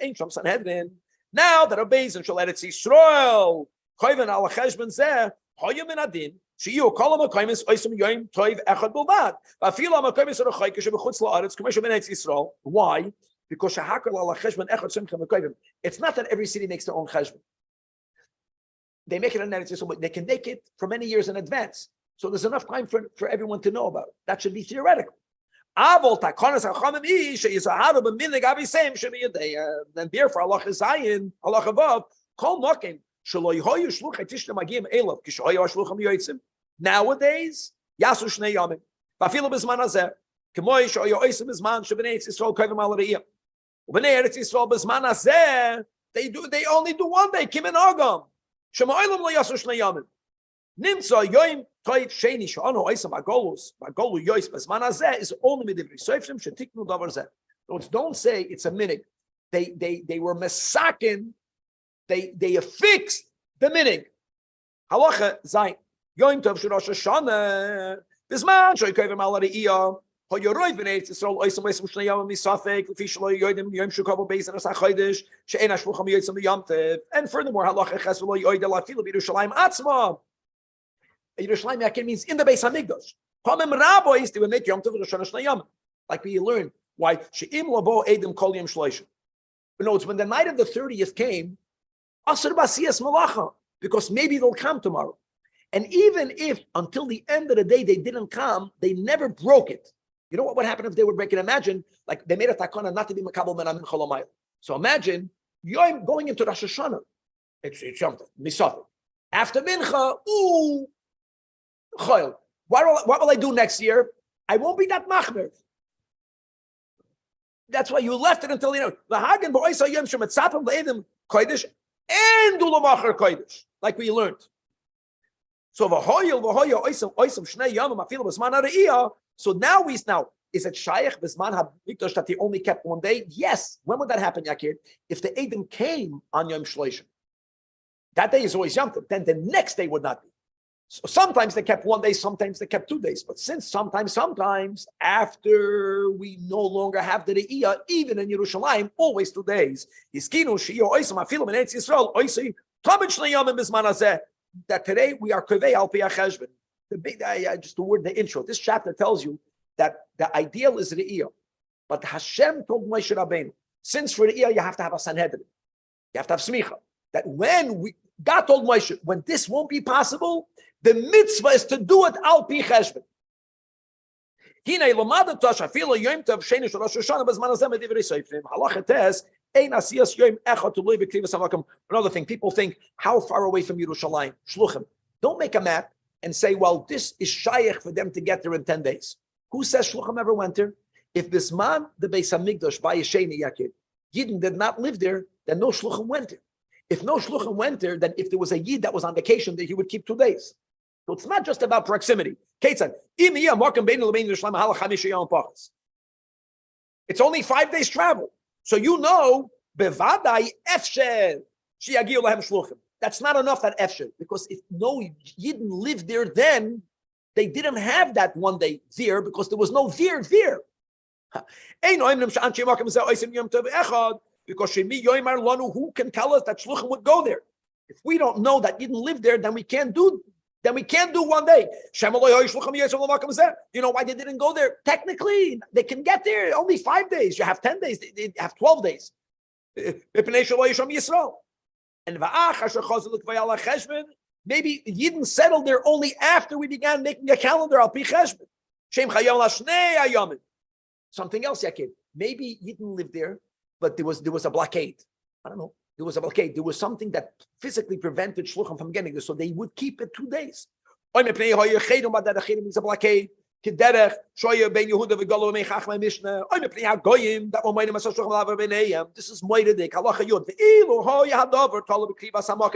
ain't sham sanhedrin. Now that a bezin shall Eretz Yisrael, koyven al cheshbon zeh, hoya min adin, sheyu kol ha'makayim oisem yoim toiv echad bilvad. Va'afil ha'makayim sort of chaykish b'chutz la'aretz k'meshem in Eretz Yisrael. Why? Because shahakal al cheshbon echad simcha makayim. It's not that every city makes their own cheshbon. They make it in Eretz Yisrael, but they can make it for many years in advance. So there's enough time for everyone to know about it. That should be theoretical. Then therefore, Allah Zayin, Allah Avav, Kol Mokim, nowadays, Yasu Shnei Yamim, Vafilo Bizman Hazeh, Kemoy Shoyo Oisim Bizman, Shabnei Yisrael Kovim Al Re'iyah, Ubnei Eretz Yisrael Bizman Hazeh, they only do 1 day, Kim and Agam. Shema Olam Lo Yasu Shnei Yamim. Nimtza Yoim Toit Sheni Shano Oisam Agolus Agolu Yois Bezman Hazeh is only midivri Soifrim Shetiknu Davar Zeh. Don't say it's a minig. They were mesakin. They affixed the minig. Halacha Zayin Yoim Tov Shrosh Hashanah Bezman Shoy Kovim Al Re'iyah. Hoyoroid B'nei Yisrael Oisam Oisam Shnei Yamim Misafek L'fi Shelo Yoidim Yom Shukavo Beis Anas HaChodesh She'en HaShlucham Yoitzam Yom Tev. And furthermore, Halacha Ches V'lo Yoid El Afilu B'Yerushalayim Atzma. Yerushalayim Yakin means in the Beis Hamikdash. Pamim Rabbis they would make Yom Tov Rosh Hashanah Yom. Like we learned why She'im Lavo Edim Kol Yom Shloshim. But no, it's when the night of the 30th came, Asur Basiyas Malacha, because maybe they'll come tomorrow. And even if until the end of the day they didn't come, they never broke it. You know what would happen if they would break it? Imagine, like they made a takana not to be makabel men amin cholomayel. So imagine you're going into Rosh Hashanah. It's Yom Tov, Misafek. After mincha, chayil. What will I do next year? I won't be that machmer. That's why you left it until the hagen ba'oisa yom shematzapim le'edim kodesh and ulamacher kodesh, like we learned. So v'hoyil oisam shnei yom afilu b'zman ha're'iyah. So now is it Shaykh Bisman HaMikdash that he only kept 1 day? Yes. When would that happen, Yakir? If the Edom came on Yom Shloshim, that day is always Yom Tov, then the next day would not be. So sometimes they kept 1 day, sometimes they kept 2 days. But since sometimes after we no longer have the Re'iyah, even in Yerushalayim, always 2 days. That today we are Kovei Al Pi HaCheshbon. Just the word, the intro. This chapter tells you that the ideal is Re'iyah. But Hashem told Moshe Rabbeinu, since for Re'iyah you have to have a Sanhedrin. You have to have Smicha. That God told Moshe, when this won't be possible, the mitzvah is to do it Al Pi Cheshbon. Another thing, people think, how far away from Yerushalayim? Shluchim. Don't make a map and say, well, this is shaykh for them to get there in 10 days. Who says Shluchim ever went there? If this man, the Beis Hamikdash, by Yesheni Yakir, Yidden did not live there, then no Shluchim went there. If no Shluchim went there, then if there was a Yid that was on vacation, then he would keep 2 days. So it's not just about proximity. It's only 5 days travel. So you know, bevadai efsher sheyagiu lahem shluchim. That's not enough, that efsher, because if no Yidden lived there, then they didn't have that 1 day there because there was no there. Because who can tell us that shluchim would go there? If we don't know that Yidden lived there, then we can't do 1 day. You know why they didn't go there? Technically, they can get there only 5 days. You have 10 days. They have 12 days. And maybe Yidden settled there only after we began making a calendar al pi cheshbon. Something else, Yaakov. Maybe Yidden lived there, but there was a blockade. I don't know. There was a blockade. There was something that physically prevented shluchim from getting there, so they would keep it 2 dadays. Means a blockade. This is moededik. Halacha yud.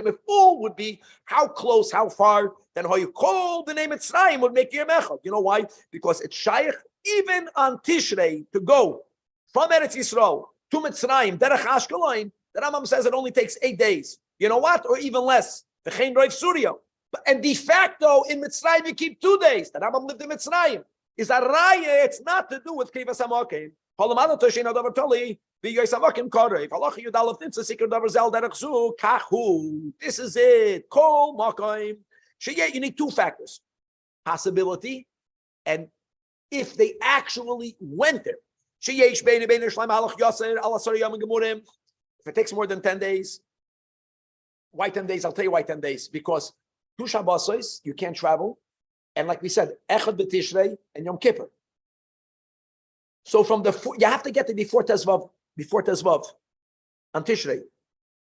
If all would be how close, how far, then how you call the name Mitzrayim would make your mechad. You know why? Because it's shaykh even on Tishrei to go from Eretz Yisrael to Mitzrayim derech Ashkelon. The Rambam says it only takes 8 days. You know what? Or even less. V'chein roiv surya. And de facto, in Mitzrayim, you keep 2 days. The Rambam lived in Mitzrayim. Is a raya, it's not to do with Krivas HaMokim. Holamada Toshin Adavar Toli, V'yois HaMokim Korev. Halacha Yudalef Nimtza Sikr Davar Zel Derech Zu, Kahu. This is it. Kol Mokim. Sheyeh, you need 2 factors. Possibility, and if they actually went there. If it takes more than 10 days, why 10 days? I'll tell you why 10 days. Because 2 Shabbosos, you can't travel. And like we said, Echad B'Tishrei and Yom Kippur. So from you have to get to before Tezvav on Tishrei.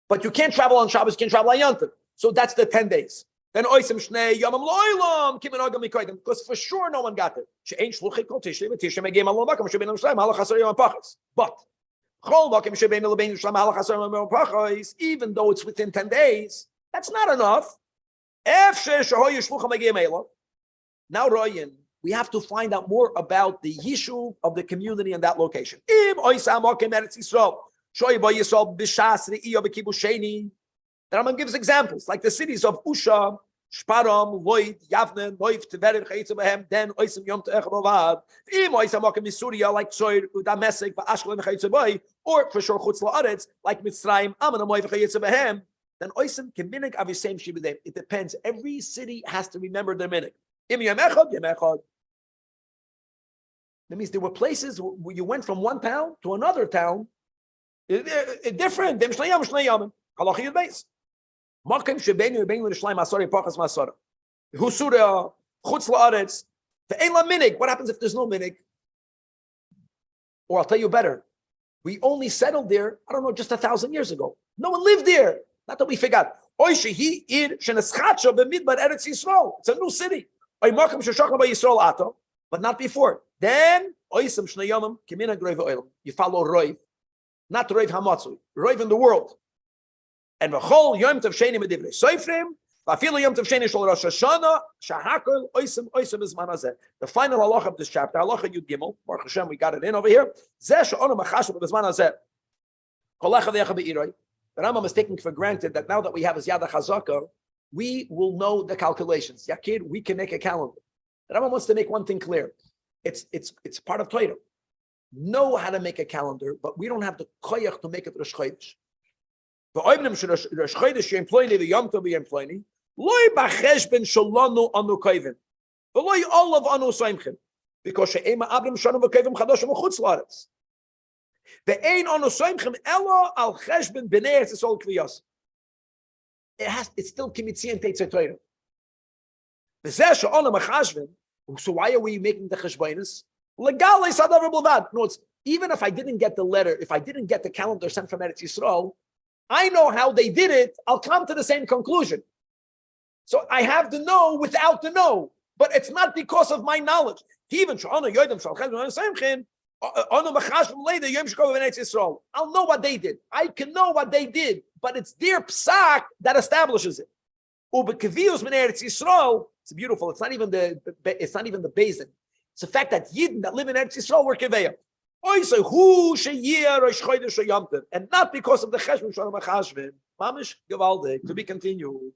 But you can't travel on Shabbos, you can't travel on Yom Tov. So that's the 10 days. Then Oisim Shnei Yomam Loilam Kimin Ogam Mikoidim, because for sure no one got it. She ain't Shluchik Kol Tishrei, but Tishrei Megim Alon Bakam Shebin Amshlaim Halach Hasar Yom Pachas. But Chol Bakam Shebin Lebein Shlam Halach Hasar Yom Pachas, even though it's within 10 days, that's not enough. Efshe Shahoy Shluchim Megim Ela. Now, Royan, we have to find out more about the issue of the community in that location. Im Oisam Okim Eretz Yisrael Shoy Bo Yisrael B'Shas Re'iyo B'Kibush Sheni. The Rambam gives examples, like the cities of Usha, Shparam, Loid, Yavne, Noif, Tiverim, Chayitza Behem, then Oisim Yom Te'ech Bavad, Im Oisam Okim Misuria, like Tzoir, Udamesek, Va'ashkel, Chayitza Boy, or for sure Chutz La'aretz, like Mitzrayim, Aman, Amoy, Chayitza Behem, then Oisim Keminik Avisem Shibidem. It depends. Every city has to remember their minik. Im Yom Echad, Yom Echad. That means there were places where you went from one town to another town, different. Dem Shnei Yom, Shnei Yom. Halacha Yud Beis. Makim Shebeinu Yebeinu L'Shleim Asari Pachas Masara. Husura, Chutz La'aretz. Ve'ein La Minig. What happens if there's no minig? Or I'll tell you better. We only settled there, I don't know, just 1,000 years ago. No one lived there. Not that we forgot. Oy Shehi Ir Sheneschacha B'Midbar Eretz Yisrael. It's a new city. Oy Makim Sheshachna B'Yisrael Ato. But not before. Then, Oisam Shnei Yomim Kimina Groiv Oilam. You follow Roiv. Not Roiv Hamatzui. Roiv in the world. And v'chol Yom Tov Sheni Medivrei Soifrim, v'afilu Yom Tov Sheni Shol Rosh Hashanah, shahakol oisem izman hazeh. The final halacha of this chapter, halacha Yud Gimel, Baruch Hashem, we got it in over here. Zeh she'onu machashav b'zman hazeh. Kol echad v'echad be'iroi. The Rambam is taking for granted that now that we have his Yad HaChazaka, we will know the calculations. Yakir, we can make a calendar. The Rambam wants to make one thing clear. It's part of Torah. Know how to make a calendar, but we don't have the koyach to make it Rosh Chodesh. Rosh Chodesh employni the Yom Tov employni. Loy b'cheshben shalonu anu koivim. V'loy olav anu soimchim. Because she'ema abram shanu v'koivim chadoshim v'chutz la'aretz. Ve'ein anu soimchim elo al cheshben b'nei Eretz Yisrael kviyos. It's still kimitzi and teitzei Torah. V'zeh she'onu machashvin. So why are we making the cheshbonis? Legal is adavar b'lvad. No, it's even if I didn't get the letter, if I didn't get the calendar sent from Eretz Yisrael, I know how they did it. I'll come to the same conclusion. So I have to know without the know, but it's not because of my knowledge. I'll know what they did. I can know what they did, but it's their psak that establishes it. It's beautiful. It's not even the basin. It's the fact that Yidden that live in Eretz Yisrael were keveya. And not because of the cheshbon shalom achashvin. Mamish gevaldik. To be continued.